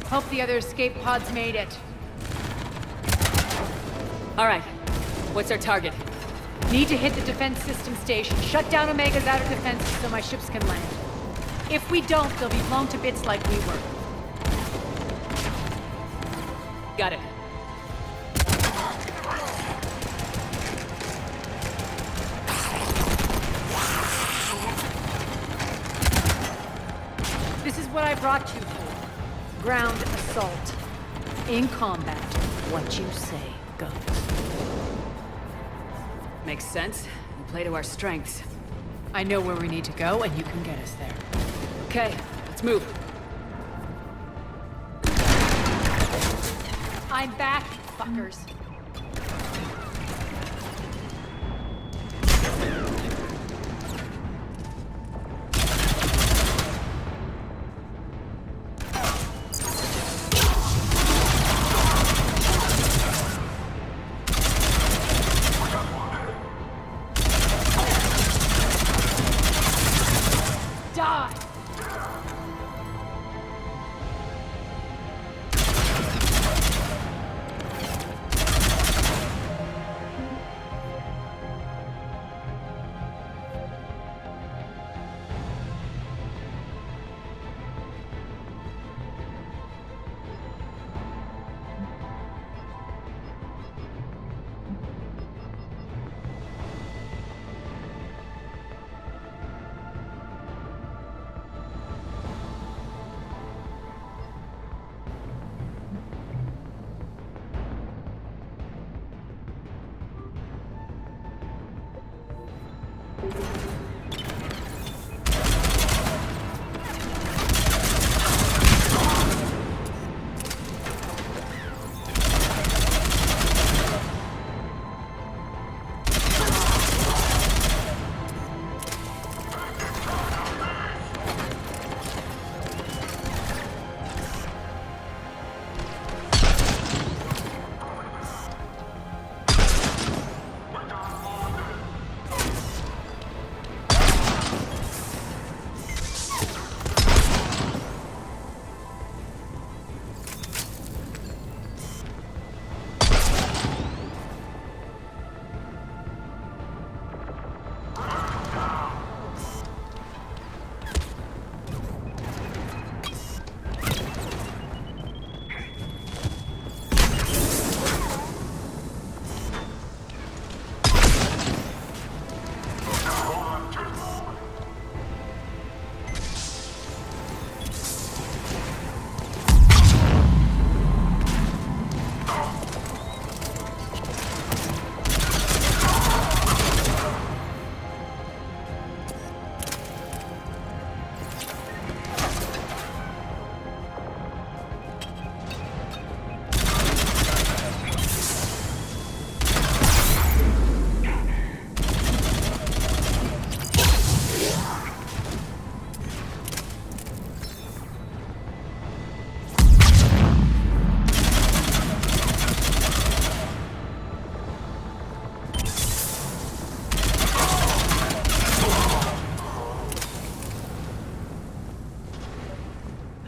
Hope the other escape pods made it. All right. What's our target? Need to hit the defense system station. Shut down Omega's outer defenses so my ships can land. If we don't, they'll be blown to bits like we were. Got it. This is what I brought you for. Ground assault. In combat, what you say goes. Makes sense. We play to our strengths. I know where we need to go, and you can get us there. Okay, let's move. I'm back, fuckers.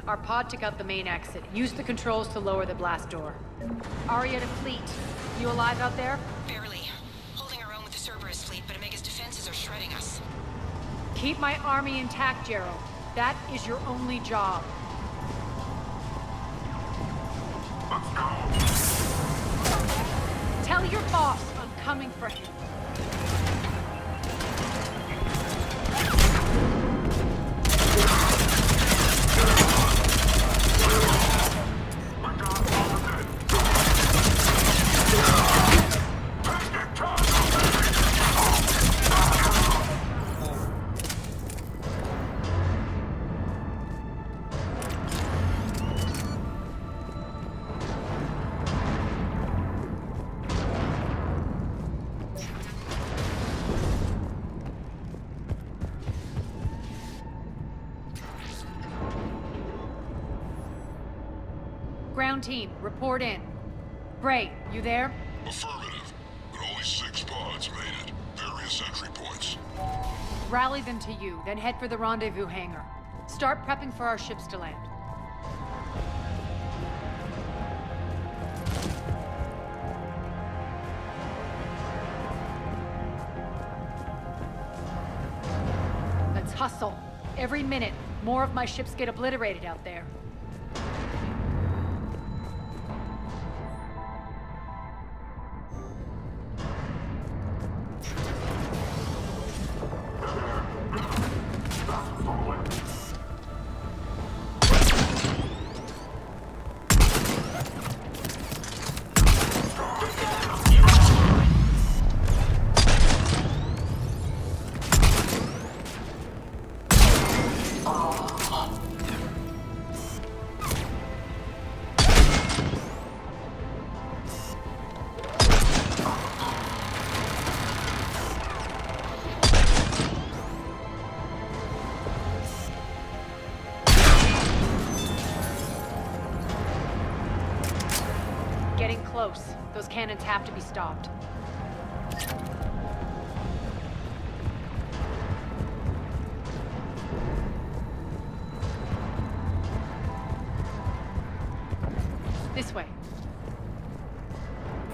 Our pod took out the main exit. Use the controls to lower the blast door. Aria to fleet. You alive out there? Barely. Holding our own with the Cerberus fleet, but Omega's defenses are shredding us. Keep my army intact, Gerald. That is your only job. Let's go. Tell your boss I'm coming for him. Ground team, report in. Bray, you there? Affirmative, but only 6 pods made it. Various entry points. Rally them to you, then head for the rendezvous hangar. Start prepping for our ships to land. Let's hustle. Every minute, more of my ships get obliterated out there. Getting close. Those cannons have to be stopped. This way.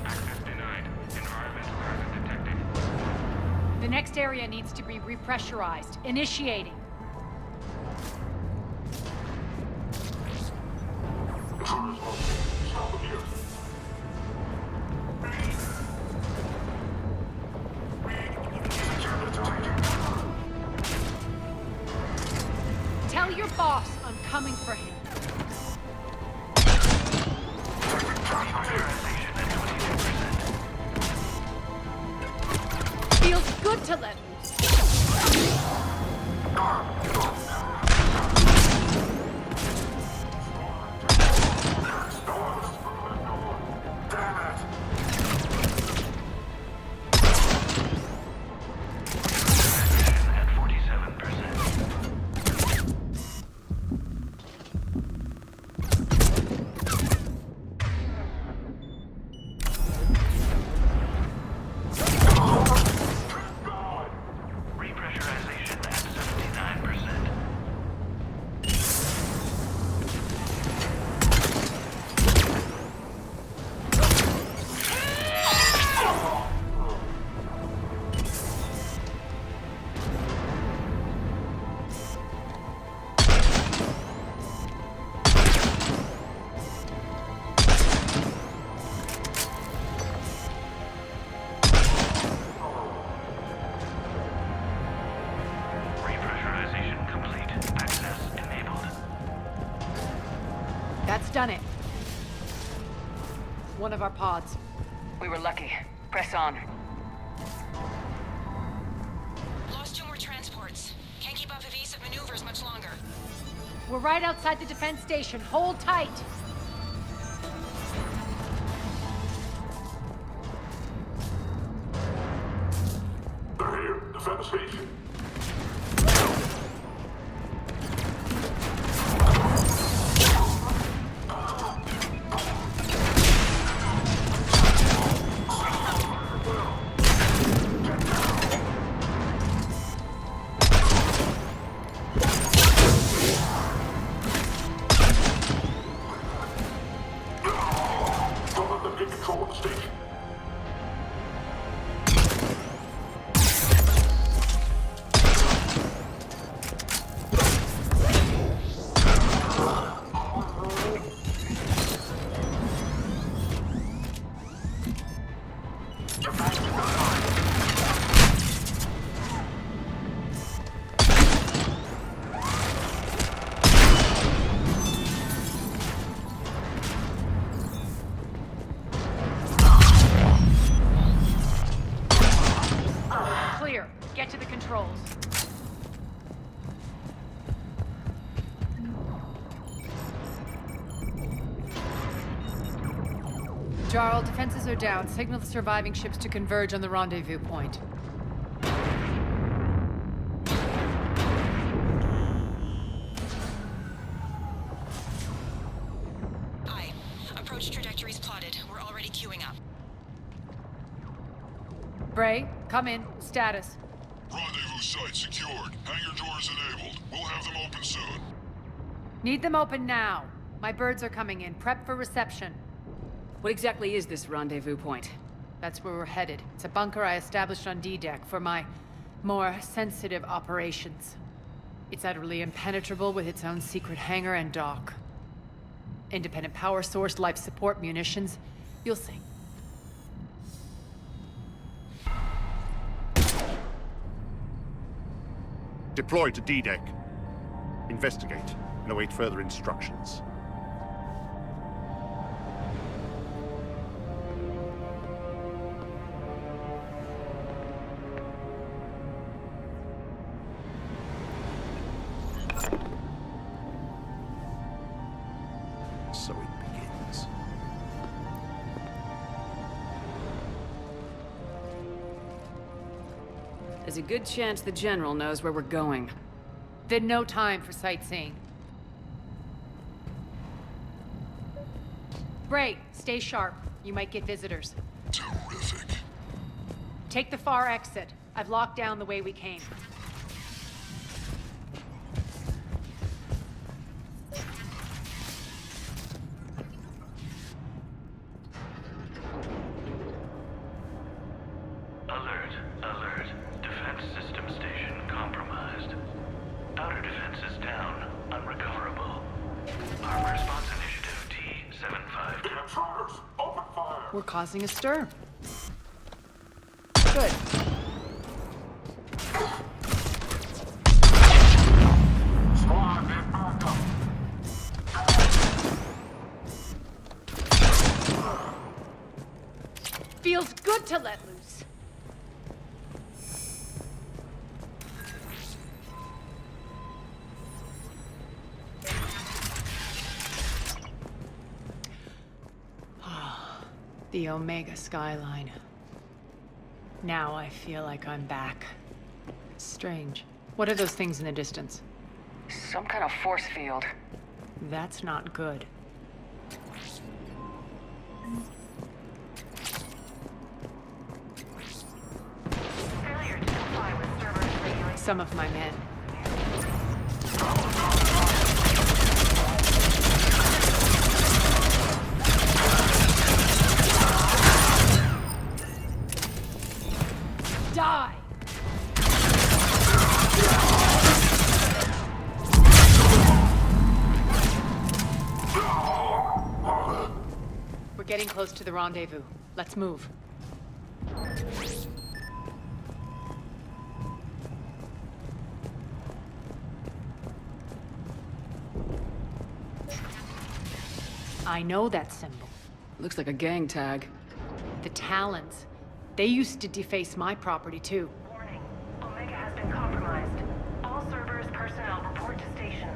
Access denied. Environmental hazard detected. The next area needs to be repressurized. Initiating. Tell your boss I'm coming for him. Feels good to let loose. That's done it. One of our pods. We were lucky. Press on. Lost 2 more transports. Can't keep up evasive maneuvers much longer. We're right outside the defense station. Hold tight. They're here. Defend the station. Jarl, defenses are down. Signal the surviving ships to converge on the rendezvous point. Aye. Approach trajectories plotted. We're already queuing up. Bray, come in. Status. Rendezvous site secured. Hangar doors enabled. We'll have them open soon. Need them open now. My birds are coming in. Prep for reception. What exactly is this rendezvous point? That's where we're headed. It's a bunker I established on D-Deck for my more sensitive operations. It's utterly impenetrable with its own secret hangar and dock. Independent power source, life support, munitions. You'll see. Deploy to D-Deck. Investigate and await further instructions. So it begins. There's a good chance the General knows where we're going. Then no time for sightseeing. Bray, stay sharp. You might get visitors. Terrific. Take the far exit. I've locked down the way we came. Alert, alert. Defense system station compromised. Outer defenses down, unrecoverable. Armor response initiative T-75. Intruders, open fire! We're causing a stir. Good. Squad, get back up. Feels good to let loose. The Omega skyline. Now I feel like I'm back. Strange. What are those things in the distance? Some kind of force field. That's not good. Failure to comply with server regulations. Some of my men. Die! We're getting close to the rendezvous. Let's move. I know that symbol. Looks like a gang tag. The Talons. They used to deface my property, too. Warning. Omega has been compromised. All servers, personnel, report to stations.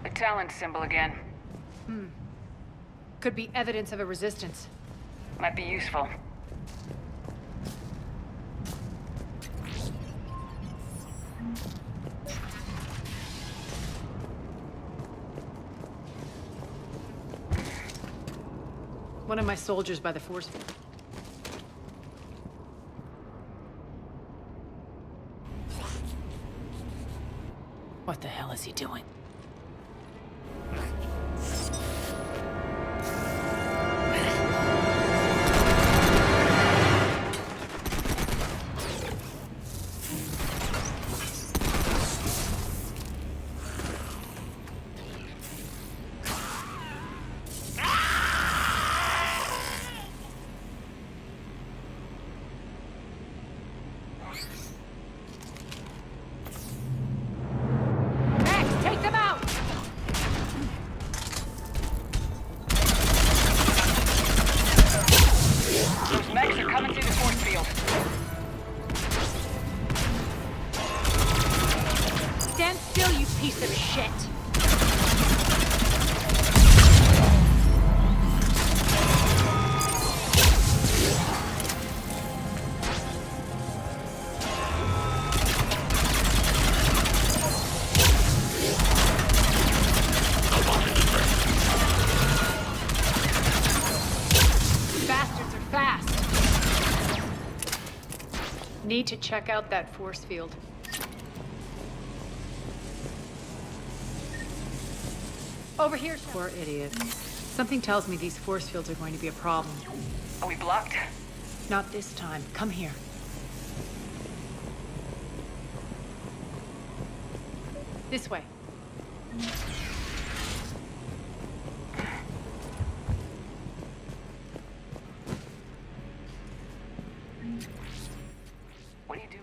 The Talon symbol again. Could be evidence of a resistance. Might be useful. One of my soldiers by the force field. What the hell is he doing? Stand still, you piece of shit! need to check out that force field. Over here, poor idiot. Something tells me these force fields are going to be a problem. Are we blocked? Not this time. Come here. This way. What are you doing?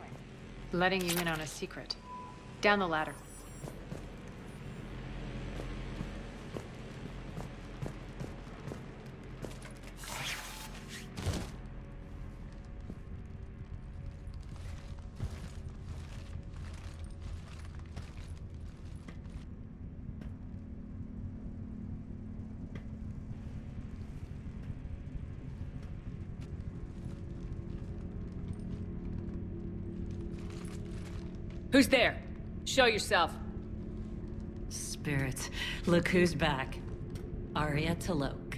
Letting you in on a secret. Down the ladder. Who's there? Show yourself. Spirits, look who's back. Arya Talok.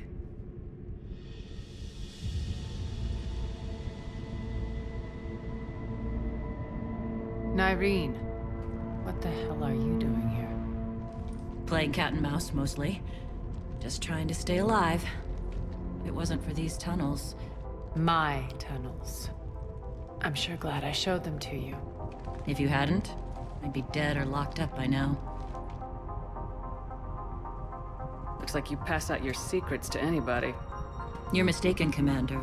Nyreen, what the hell are you doing here? Playing cat and mouse, mostly. Just trying to stay alive. If it wasn't for these tunnels. My tunnels. I'm sure glad I showed them to you. If you hadn't, I'd be dead or locked up by now. Looks like you pass out your secrets to anybody. You're mistaken, Commander.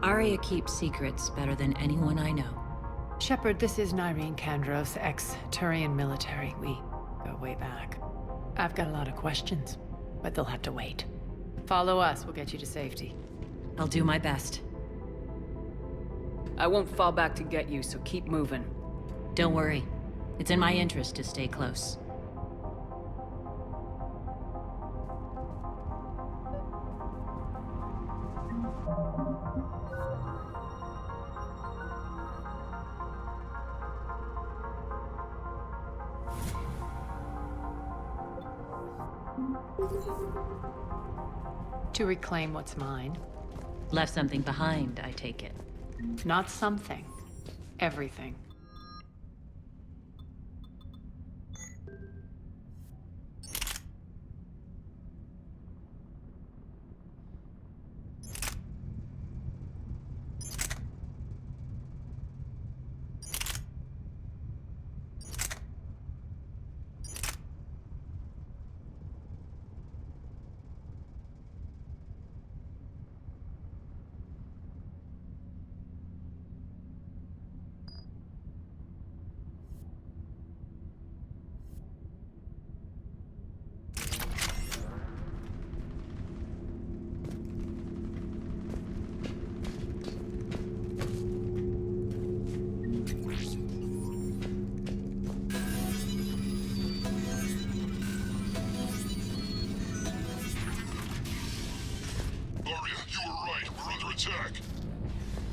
Arya keeps secrets better than anyone I know. Shepard, this is Nyreen Kandros, ex-Turian military. We go way back. I've got a lot of questions, but they'll have to wait. Follow us, we'll get you to safety. I'll do my best. I won't fall back to get you, so keep moving. Don't worry. It's in my interest to stay close. To reclaim what's mine. Left something behind, I take it. Not something. Everything.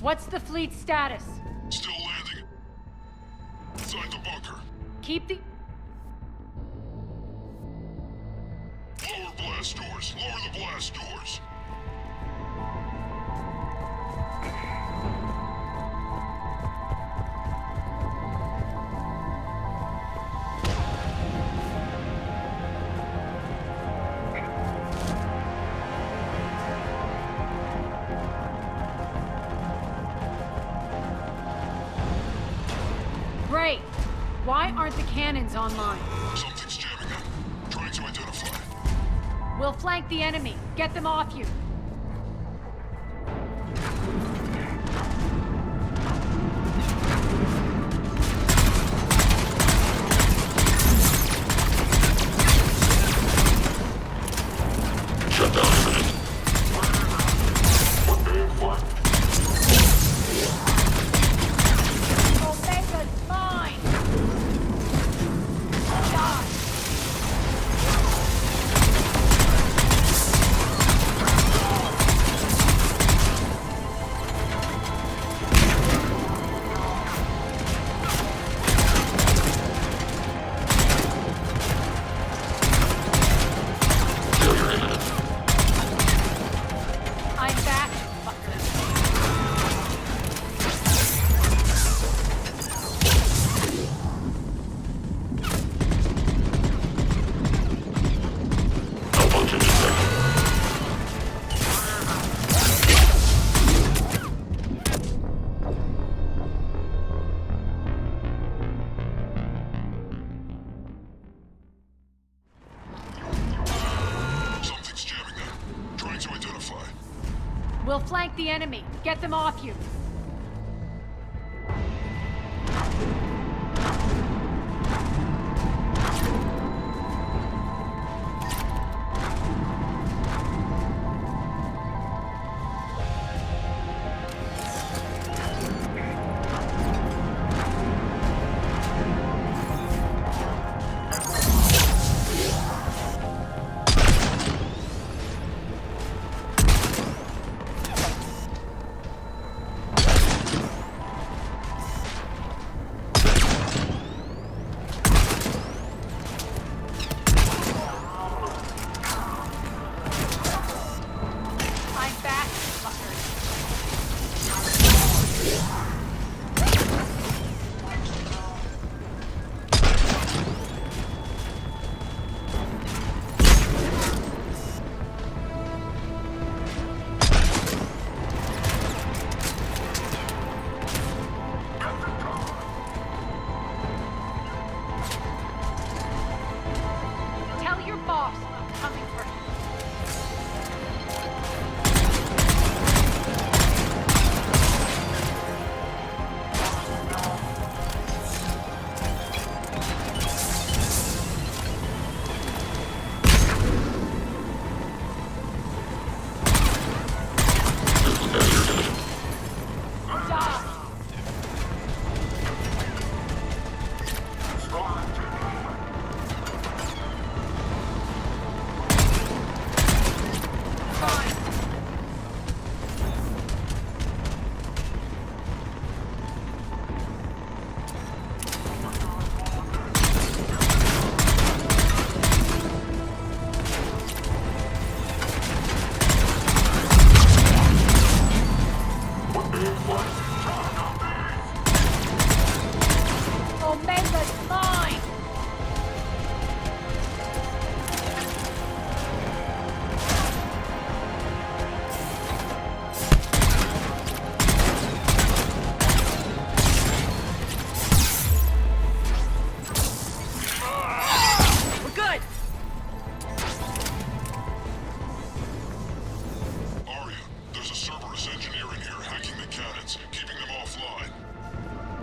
What's the fleet status? Still landing. Inside the bunker. Keep the... Lower blast doors. Lower the blast doors. Great! Why aren't the cannons online? Something's jamming them. Trying to identify. We'll flank the enemy. Get them off you. Shut down a minute. Omega's mine! Die! We'll flank the enemy. Get them off you.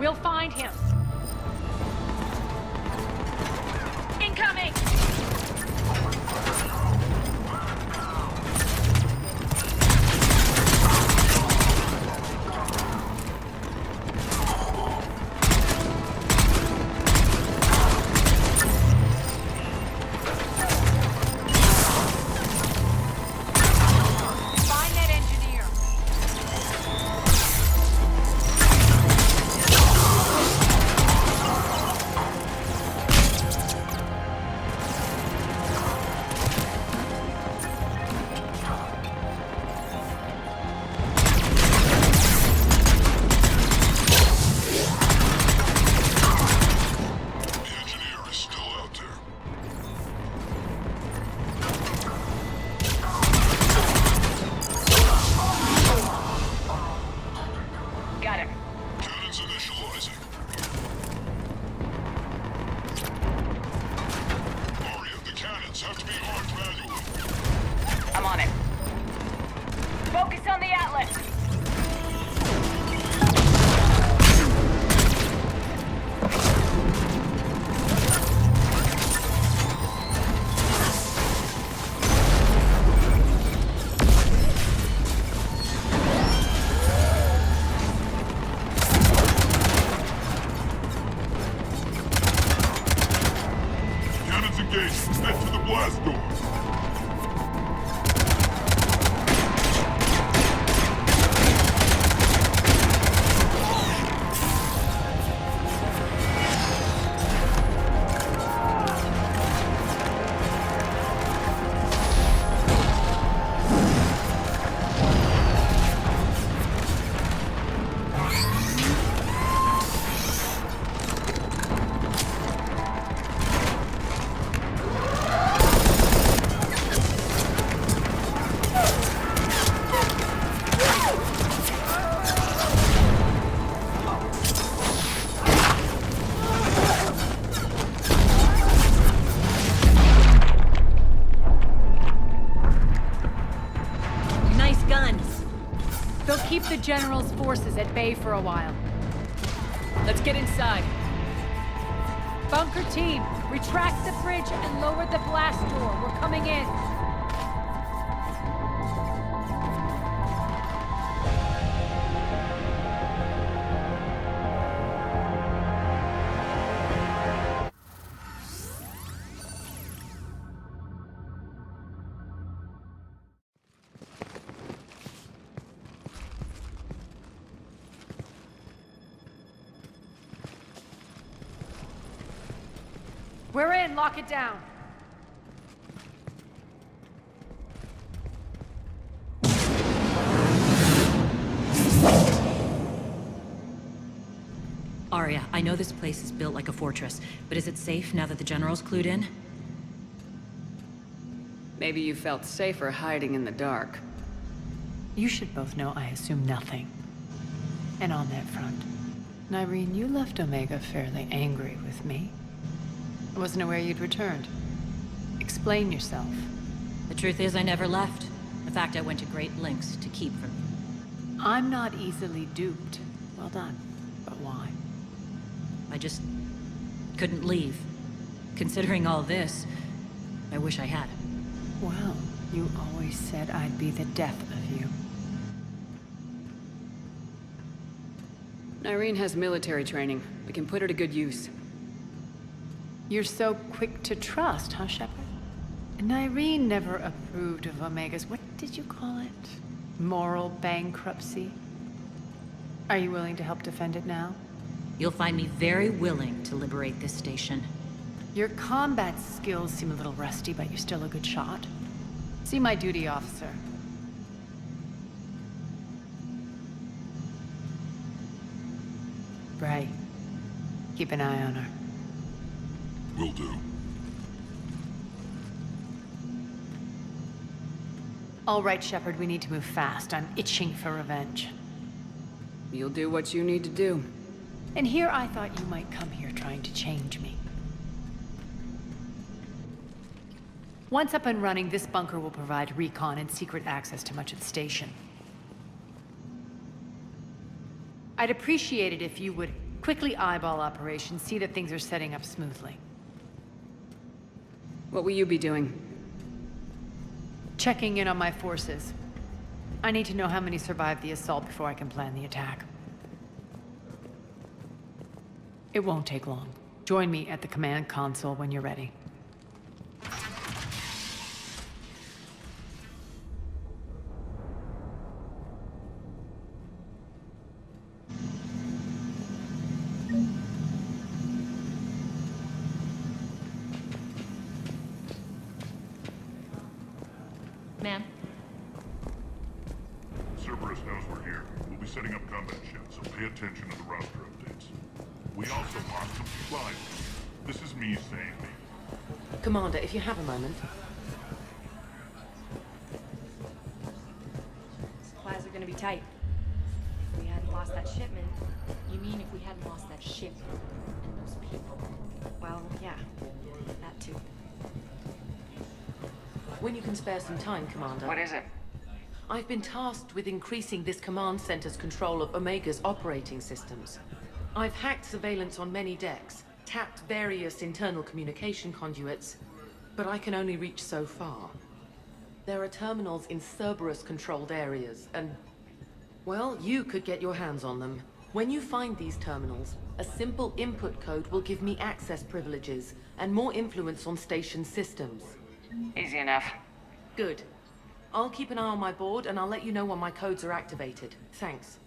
We'll find him. Incoming! General's forces at bay for a while. Let's get inside. Bunker team, retract the bridge and lower the blast door. We're coming in. We're in, lock it down. Arya, I know this place is built like a fortress, but is it safe now that the General's clued in? Maybe you felt safer hiding in the dark. You should both know I assume nothing. And on that front, Nyreen, you left Omega fairly angry with me. I wasn't aware you'd returned. Explain yourself. The truth is, I never left. In fact, I went to great lengths to keep from you. I'm not easily duped. Well done. But why? I just couldn't leave. Considering all this, I wish I had. Well, you always said I'd be the death of you. Nyreen has military training. We can put her to good use. You're so quick to trust, huh, Shepard? Nyreen never approved of Omega's, what did you call it? Moral bankruptcy? Are you willing to help defend it now? You'll find me very willing to liberate this station. Your combat skills seem a little rusty, but you're still a good shot. See my duty officer. Bray, keep an eye on her. Will do. All right, Shepard, we need to move fast. I'm itching for revenge. You'll do what you need to do. And here I thought you might come here trying to change me. Once up and running, this bunker will provide recon and secret access to much of the station. I'd appreciate it if you would quickly eyeball operations, see that things are setting up smoothly. What will you be doing? Checking in on my forces. I need to know how many survived the assault before I can plan the attack. It won't take long. Join me at the command console when you're ready. Man. Cerberus knows we're here. We'll be setting up combat ships, so pay attention to the roster updates. We also want some supplies. This is me saying me. Commander, if you have a moment. Supplies are gonna be tight. If we hadn't lost that shipment. You mean if we hadn't lost that ship and those people? Well, yeah. That too. When you can spare some time, Commander. What is it? I've been tasked with increasing this command center's control of Omega's operating systems. I've hacked surveillance on many decks, tapped various internal communication conduits, but I can only reach so far. There are terminals in Cerberus-controlled areas, and... well, you could get your hands on them. When you find these terminals, a simple input code will give me access privileges and more influence on station systems. Easy enough. Good. I'll keep an eye on my board, and I'll let you know when my codes are activated. Thanks.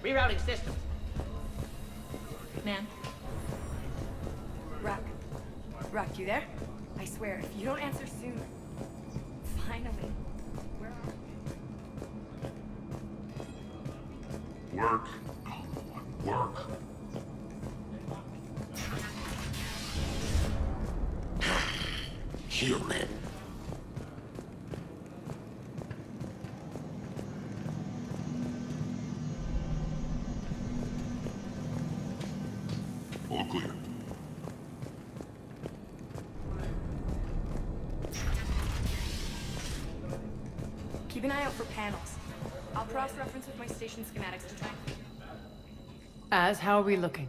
Rerouting systems. Man. Rock, you there? I swear, if you don't answer soon... Finally. Where are Work. Work. Human. All clear. Keep an eye out for panels. I'll cross-reference with my station schematics to try. Az, how are we looking?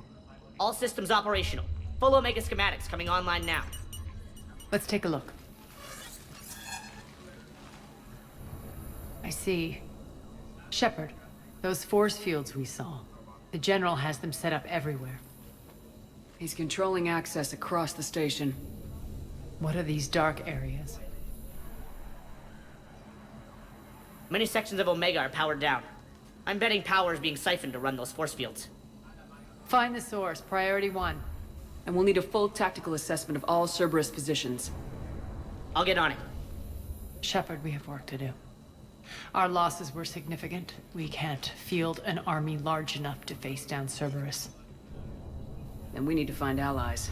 All systems operational. Full Omega schematics coming online now. Let's take a look. I see. Shepard, those force fields we saw. The General has them set up everywhere. He's controlling access across the station. What are these dark areas? Many sections of Omega are powered down. I'm betting power is being siphoned to run those force fields. Find the source, priority 1. And we'll need a full tactical assessment of all Cerberus positions. I'll get on it. Shepard, we have work to do. Our losses were significant. We can't field an army large enough to face down Cerberus. And we need to find allies.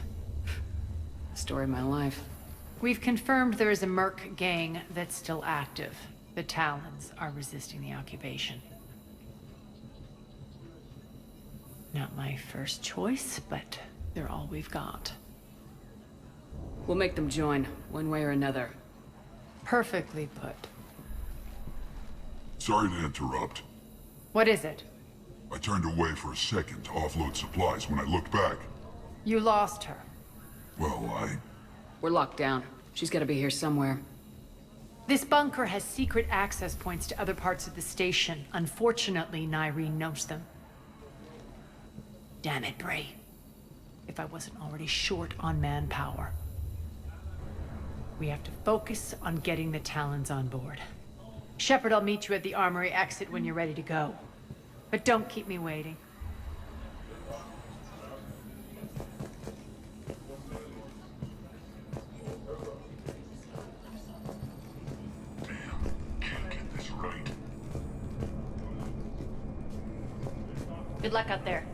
Story of my life. We've confirmed there is a Merc gang that's still active. The Talons are resisting the occupation. Not my first choice, but they're all we've got. We'll make them join, one way or another. Perfectly put. Sorry to interrupt. What is it? I turned away for a second to offload supplies. When I looked back, You lost her. well, We're locked down. She's gotta be here somewhere. This bunker has secret access points to other parts of the station. Unfortunately, Nyreen knows them. Damn it, Bray. If I wasn't already short on manpower. We have to focus on getting the Talons on board. Shepard, I'll meet you at the armory exit when you're ready to go. But don't keep me waiting. can't get this right. Good luck out there.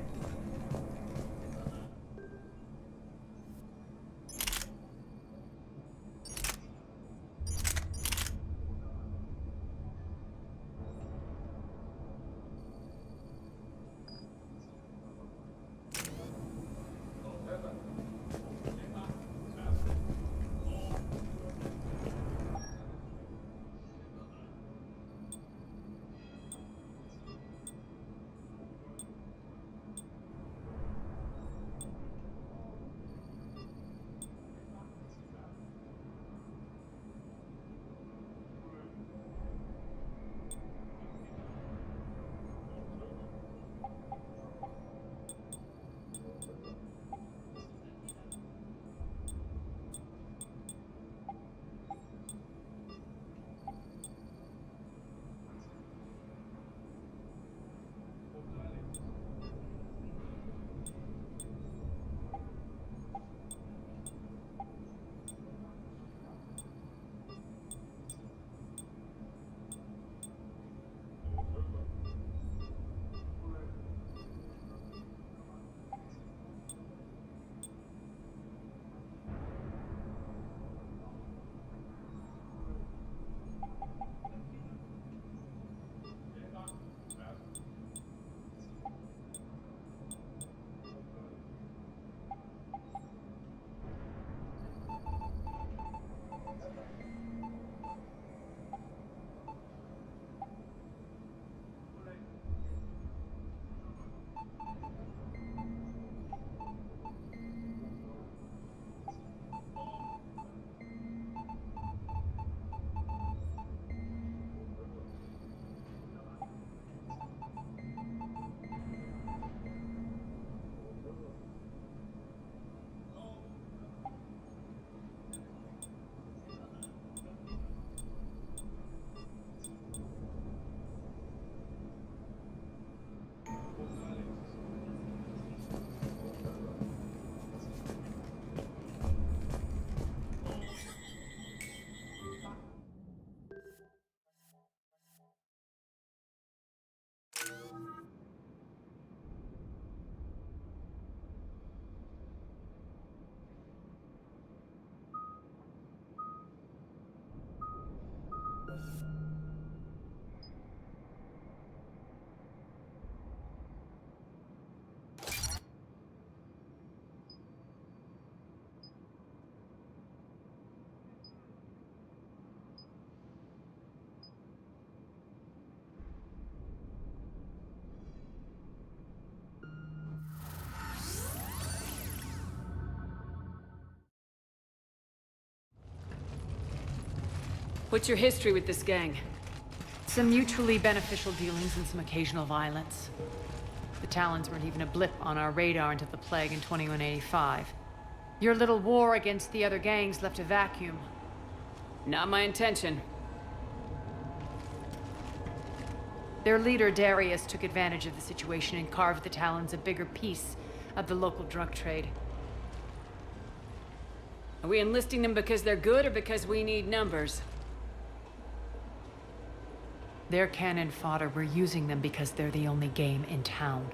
What's your history with this gang? Some mutually beneficial dealings and some occasional violence. The Talons weren't even a blip on our radar until the plague in 2185. Your little war against the other gangs left a vacuum. Not my intention. Their leader, Darius, took advantage of the situation and carved the Talons a bigger piece of the local drug trade. Are we enlisting them because they're good or because we need numbers? They're cannon fodder. We're using them because they're the only game in town.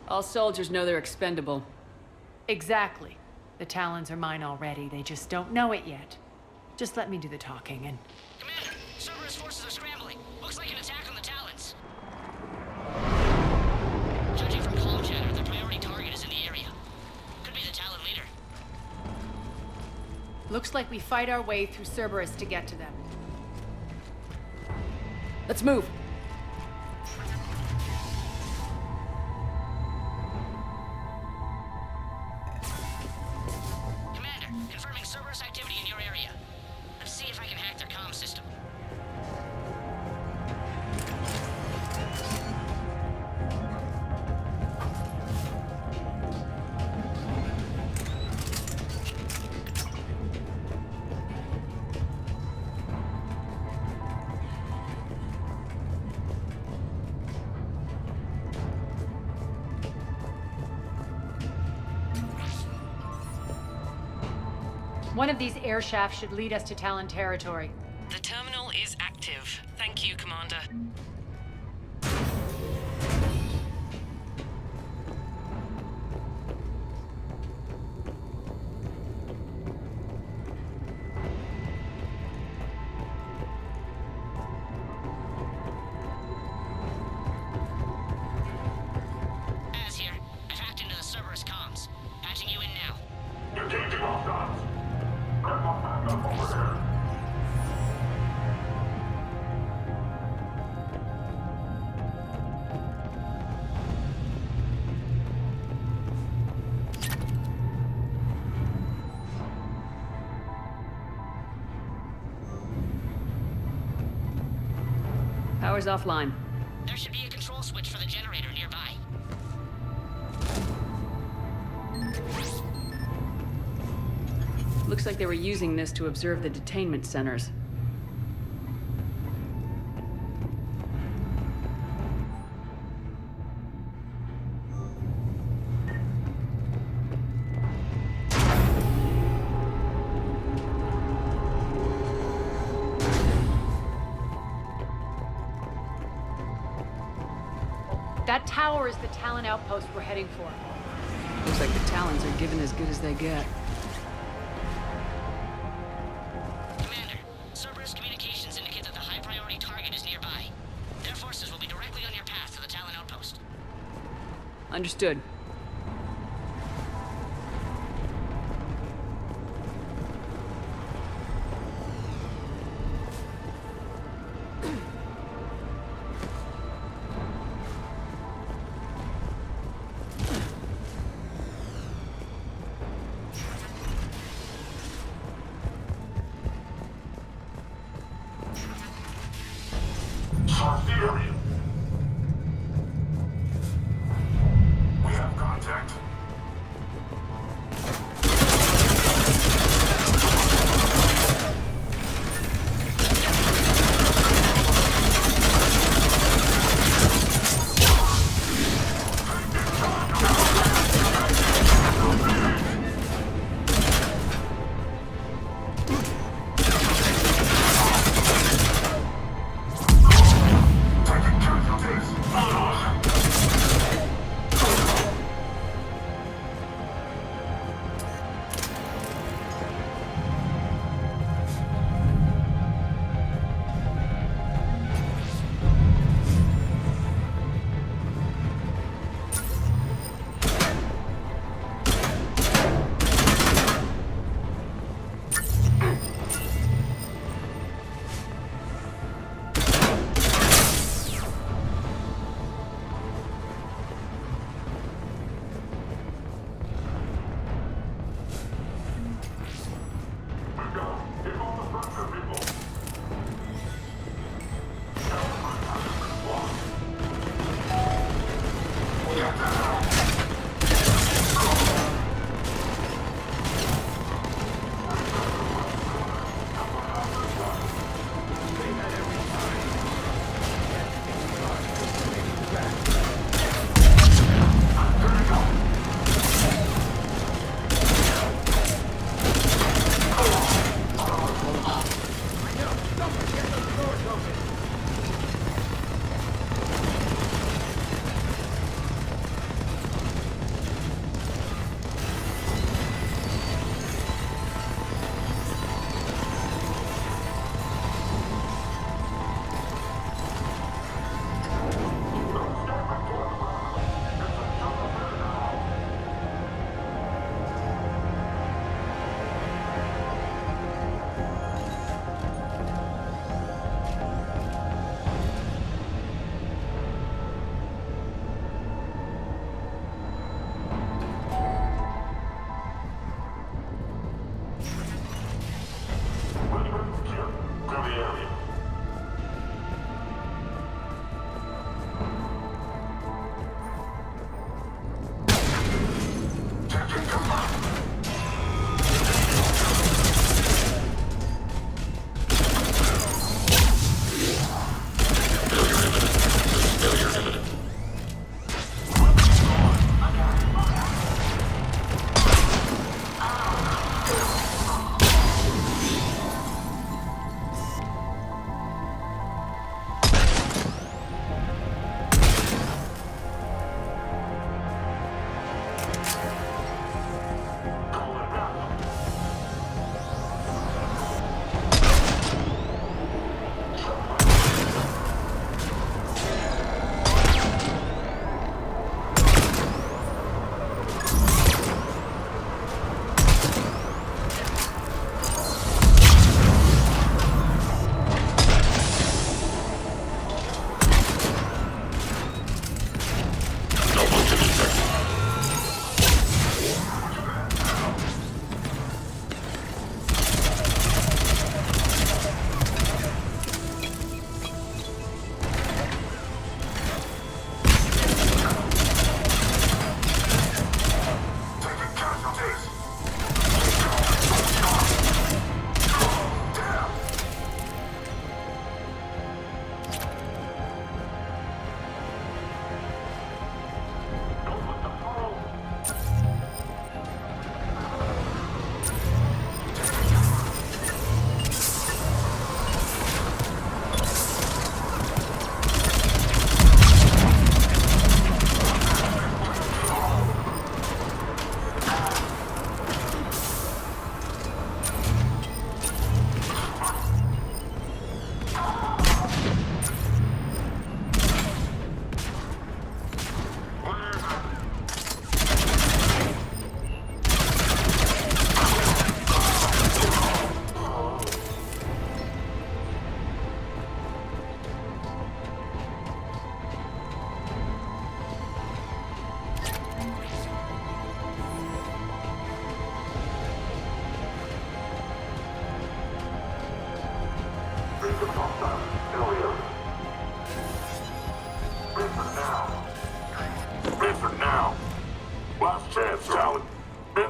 All soldiers know they're expendable. Exactly. The Talons are mine already. They just don't know it yet. Just let me do the talking and... Commander, Cerberus forces are scrambling. Looks like an attack on the Talons. Judging from comm chatter, their priority target is in the area. Could be the Talon leader. Looks like we fight our way through Cerberus to get to them. Let's move. Commander, confirming Cerberus activity in your area. Let's see if I can hack their comm system. One of these air shafts should lead us to Talon territory. The terminal is active. Thank you, Commander. Az here. I've hacked into the Cerberus comms. Patching you in now. Engaging all guns. Grab my backup over here. Power's offline. There should be a control switch for the generator nearby. Looks like they were using this to observe the detainment centers. That tower is the Talon outpost we're heading for. Looks like the Talons are given as good as they get. Commander, Cerberus communications indicate that the high-priority target is nearby. Their forces will be directly on your path to the Talon outpost. Understood. Artillery. We have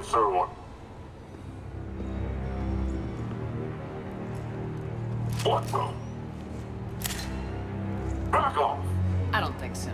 sir. What the? Back off! I don't think so.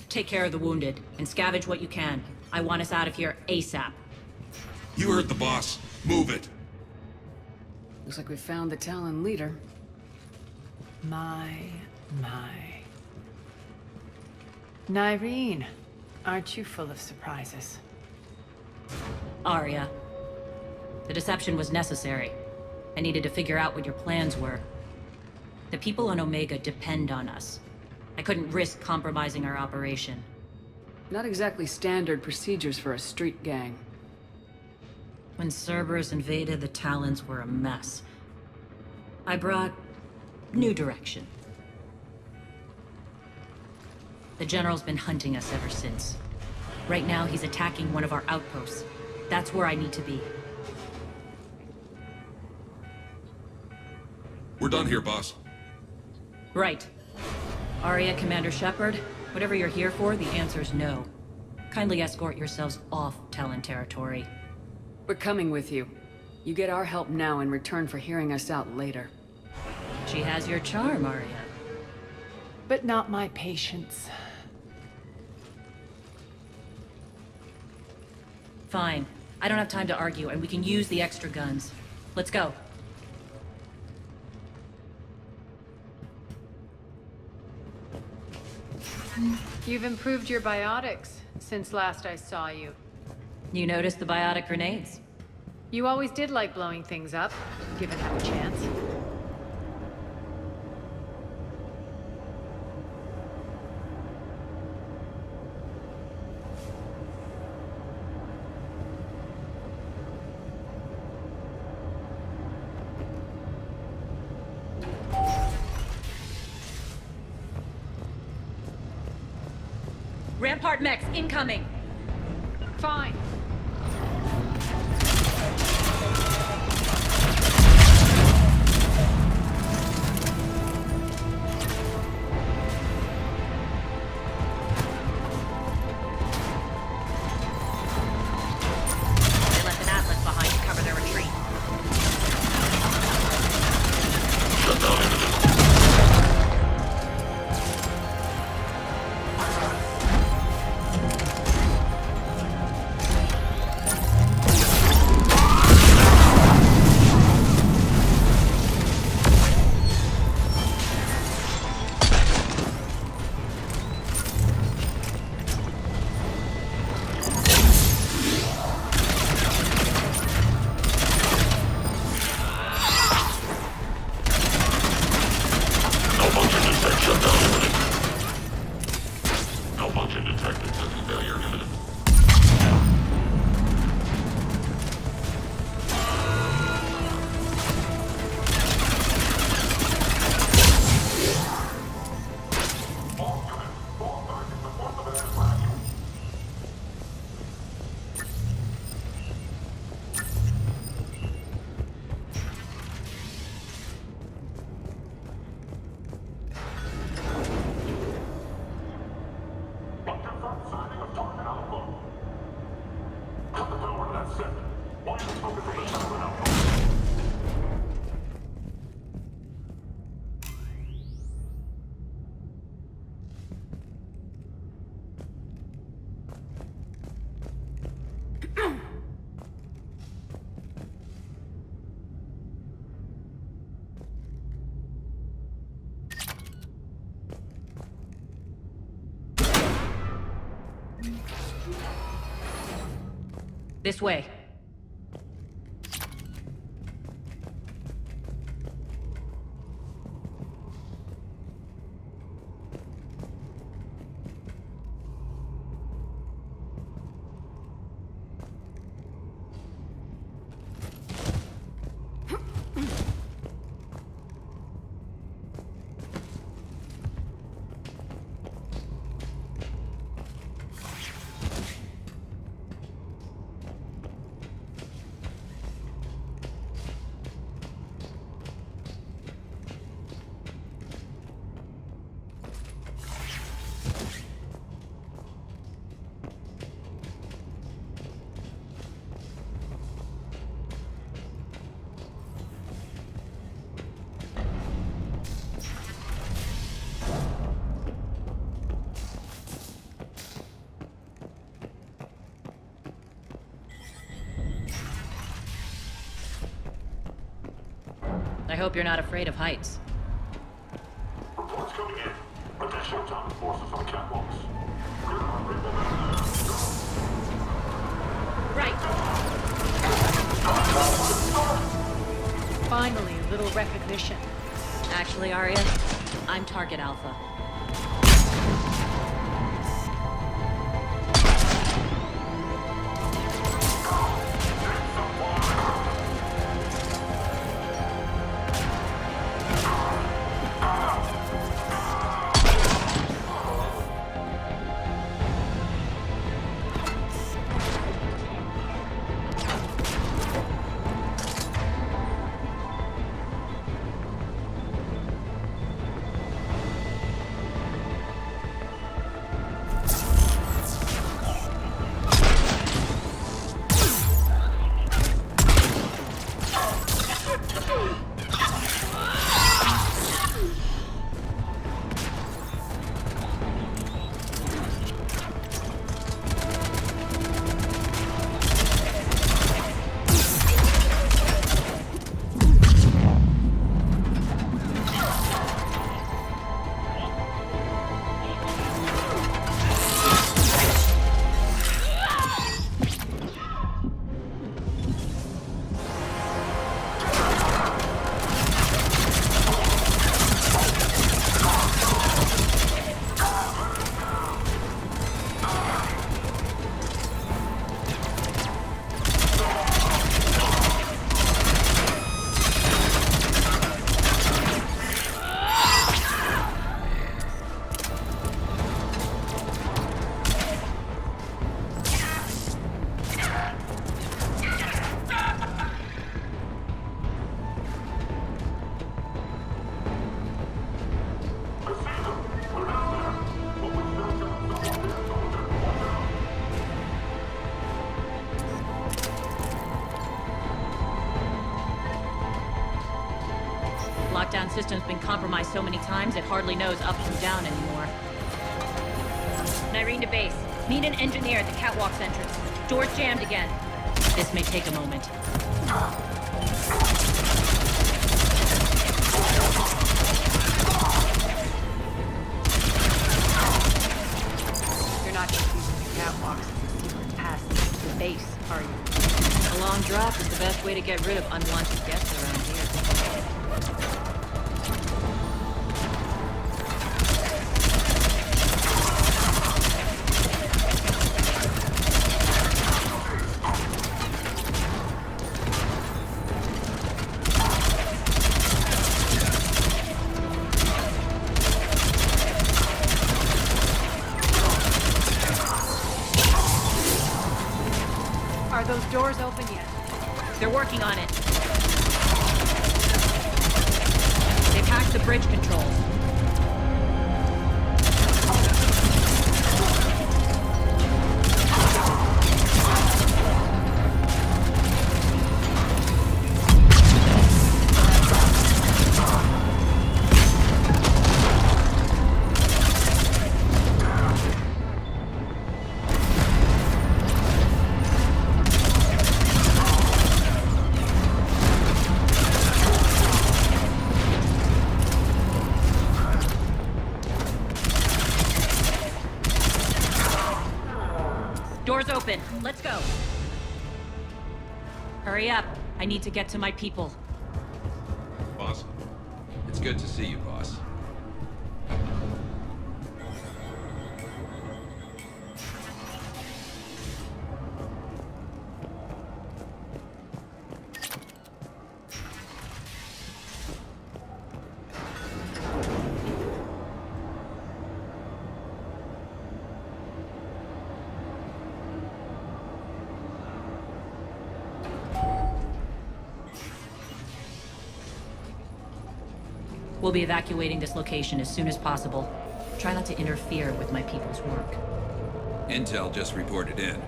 Take care of the wounded, and scavenge what you can. I want us out of here ASAP. You heard the boss. Move it. Looks like we found the Talon leader. My. Nyreen, aren't you full of surprises? Arya. The deception was necessary. I needed to figure out what your plans were. The people on Omega depend on us. I couldn't risk compromising our operation. Not exactly standard procedures for a street gang. When Cerberus invaded, the Talons were a mess. I brought new direction. The General's been hunting us ever since. Right now, he's attacking one of our outposts. That's where I need to be. We're done here, boss. Right. Arya, Commander Shepard, whatever you're here for, the answer's no. Kindly escort yourselves off Talon territory. We're coming with you. You get our help now in return for hearing us out later. She has your charm, Arya. But not my patience. Fine. I don't have time to argue, and we can use the extra guns. Let's go. You've improved your biotics since last I saw you. You noticed the biotic grenades? You always did like blowing things up, given half a chance. Rampart mechs incoming! Fine. They left an Atlas behind to cover their retreat. This way. hope you're not afraid of heights. Reports coming in. Additional Talon forces on catwalks. Right. Finally, a little recognition. Actually, Arya, I'm Target Alpha. Lockdown system's been compromised so many times it hardly knows up from down anymore. Nyrene to base. Need an engineer at the catwalk's entrance. Door's jammed again. This may take a moment. You're not just using the catwalks as a secret pass to the base, are you? A long drop is the best way to get rid of unwanted guests around here. Are those doors open yet? They're working on it. They've hacked the bridge controls. Door's open. Let's go. Hurry up. I need to get to my people. Boss, it's good to see you, boss. We'll be evacuating this location as soon as possible. Try not to interfere with my people's work. Intel just reported in.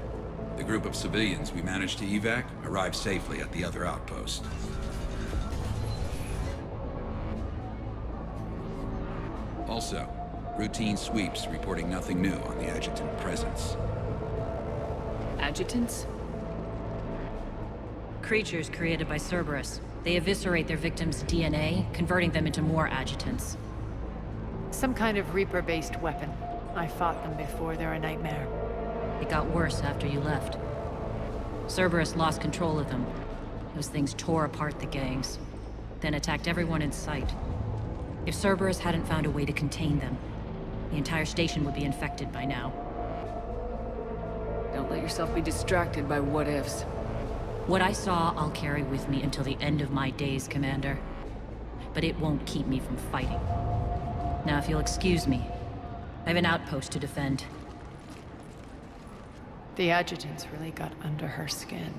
The group of civilians we managed to evac arrived safely at the other outpost. Also, routine sweeps reporting nothing new on the adjutant presence. Adjutants? Creatures created by Cerberus. They eviscerate their victims' DNA, converting them into more adjutants. Some kind of Reaper-based weapon. I fought them before, they're a nightmare. It got worse after you left. Cerberus lost control of them. Those things tore apart the gangs, then attacked everyone in sight. If Cerberus hadn't found a way to contain them, the entire station would be infected by now. Don't let yourself be distracted by what-ifs. What I saw, I'll carry with me until the end of my days, Commander. But it won't keep me from fighting. Now, if you'll excuse me, I have an outpost to defend. The adjutants really got under her skin.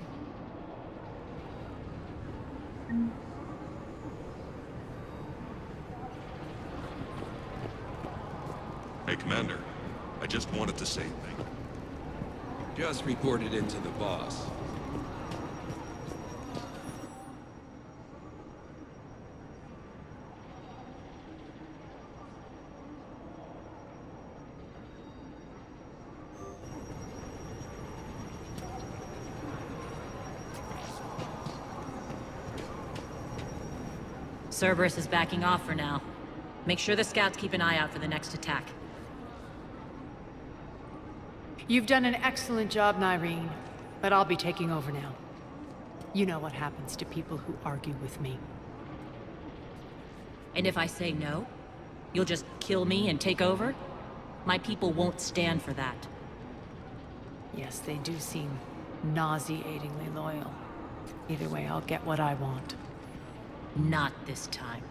Hey, Commander. I just wanted to say thank you. Just reported in to the boss. Cerberus is backing off for now. Make sure the scouts keep an eye out for the next attack. You've done an excellent job, Nyreen, but I'll be taking over now. You know what happens to people who argue with me. And if I say no, you'll just kill me and take over? My people won't stand for that. Yes, they do seem nauseatingly loyal. Either way, I'll get what I want. Not this time.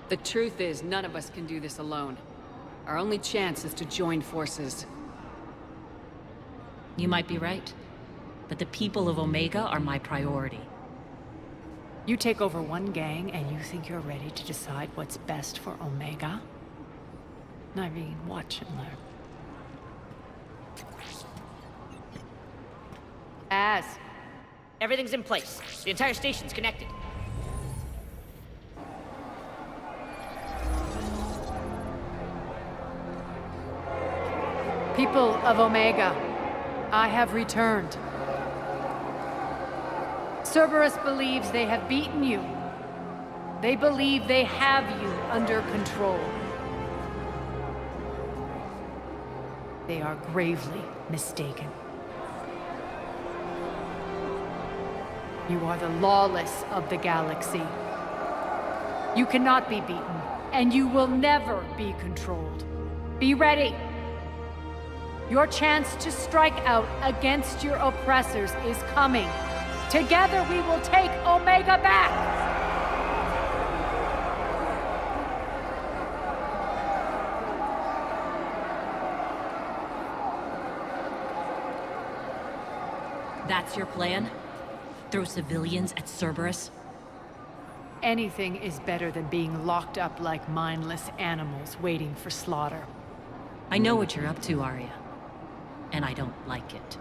The truth is, none of us can do this alone. Our only chance is to join forces. You might be right, but the people of Omega are my priority. You take over one gang and you think you're ready to decide what's best for Omega? Nyreen, watch and learn. Everything's in place. The entire station's connected. People of Omega, I have returned. Cerberus believes they have beaten you. They believe they have you under control. They are gravely mistaken. You are the lawless of the galaxy. You cannot be beaten, and you will never be controlled. Be ready. Your chance to strike out against your oppressors is coming. Together we will take Omega back! That's your plan? Throw civilians at Cerberus? Anything is better than being locked up like mindless animals waiting for slaughter. I know what you're up to, Arya. And I don't like it.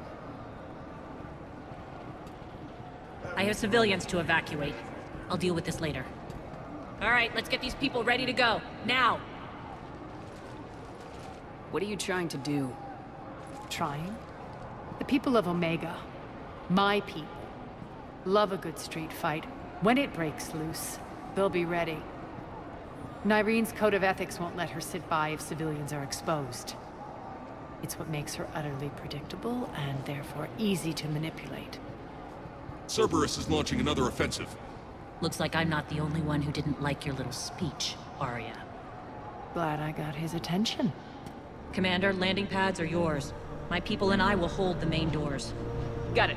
I have civilians to evacuate. I'll deal with this later. All right, let's get these people ready to go. Now! What are you trying to do? Trying? The people of Omega, my people, love a good street fight. When it breaks loose, they'll be ready. Nyreen's code of ethics won't let her sit by if civilians are exposed. It's what makes her utterly predictable and therefore easy to manipulate. Cerberus is launching another offensive. Looks like I'm not the only one who didn't like your little speech, Arya. Glad I got his attention. Commander, landing pads are yours. My people and I will hold the main doors. Got it.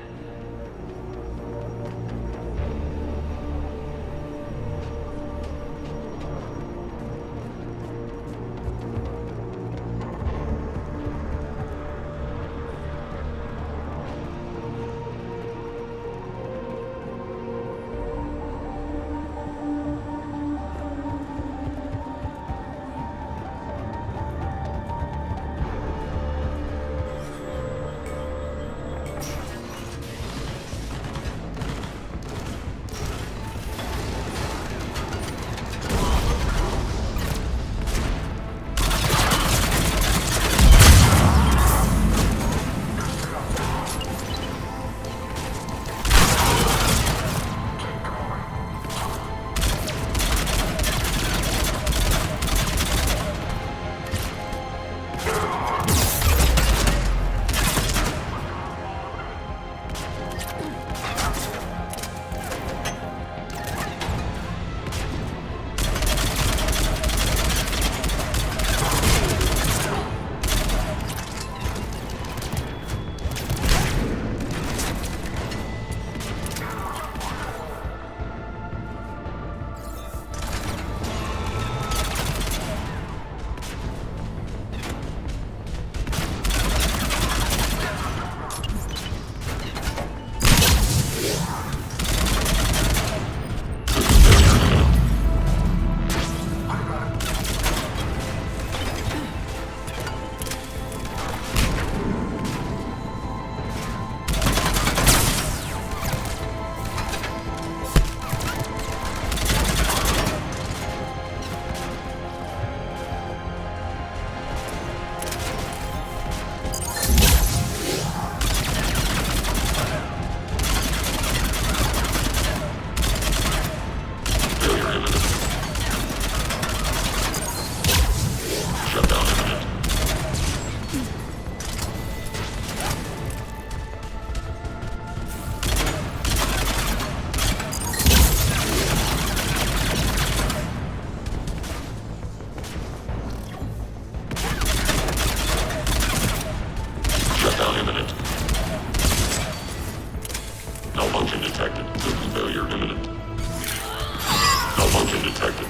detected.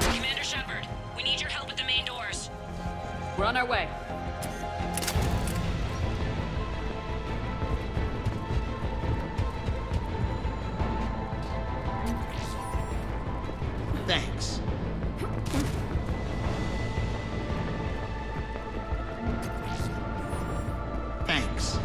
Commander Shepard, we need your help at the main doors. We're on our way. Thanks. Thanks.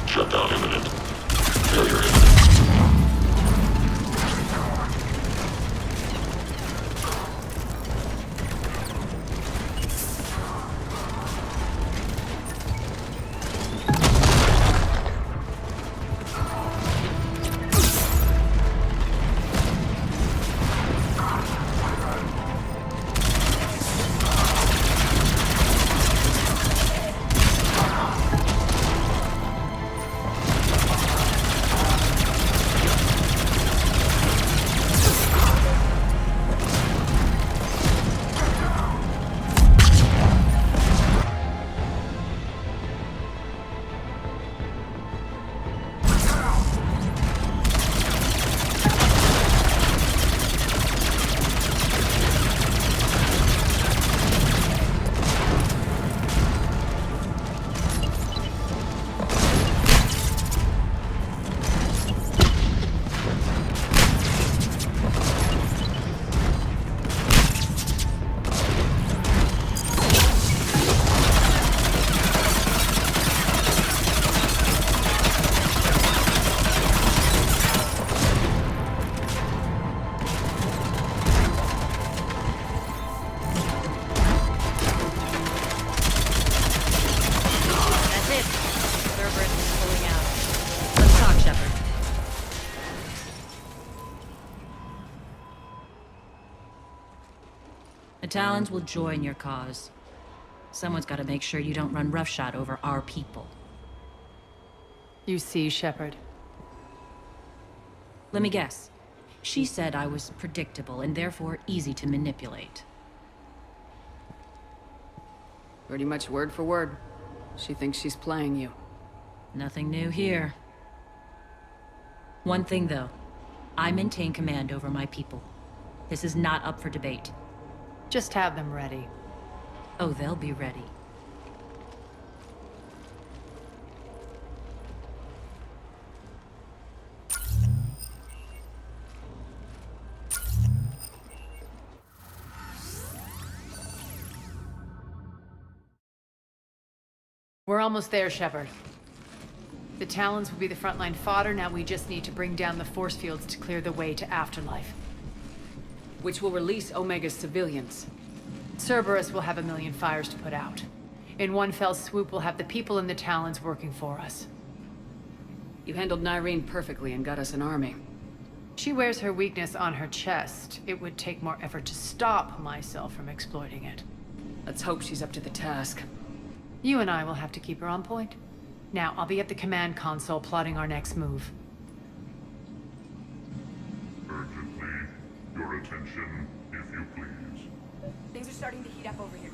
Shutdown imminent. Failure imminent. That's it. Cerberus is pulling out. Let's talk, Shepard. The Talons will join your cause. Someone's got to make sure you don't run roughshod over our people. You see, Shepard. Let me guess. She said I was predictable and therefore easy to manipulate. Pretty much word for word. She thinks she's playing you. Nothing new here. One thing, though. I maintain command over my people. This is not up for debate. Just have them ready. Oh, they'll be ready. We're almost there, Shepard. The Talons will be the frontline fodder. Now we just need to bring down the force fields to clear the way to Afterlife. Which will release Omega's civilians. Cerberus will have 1 million fires to put out. In one fell swoop, we'll have the people in the Talons working for us. You handled Nyreen perfectly and got us an army. She wears her weakness on her chest. It would take more effort to stop myself from exploiting it. Let's hope she's up to the task. You and I will have to keep her on point. Now, I'll be at the command console plotting our next move. Urgently, your attention, if you please. Things are starting to heat up over here.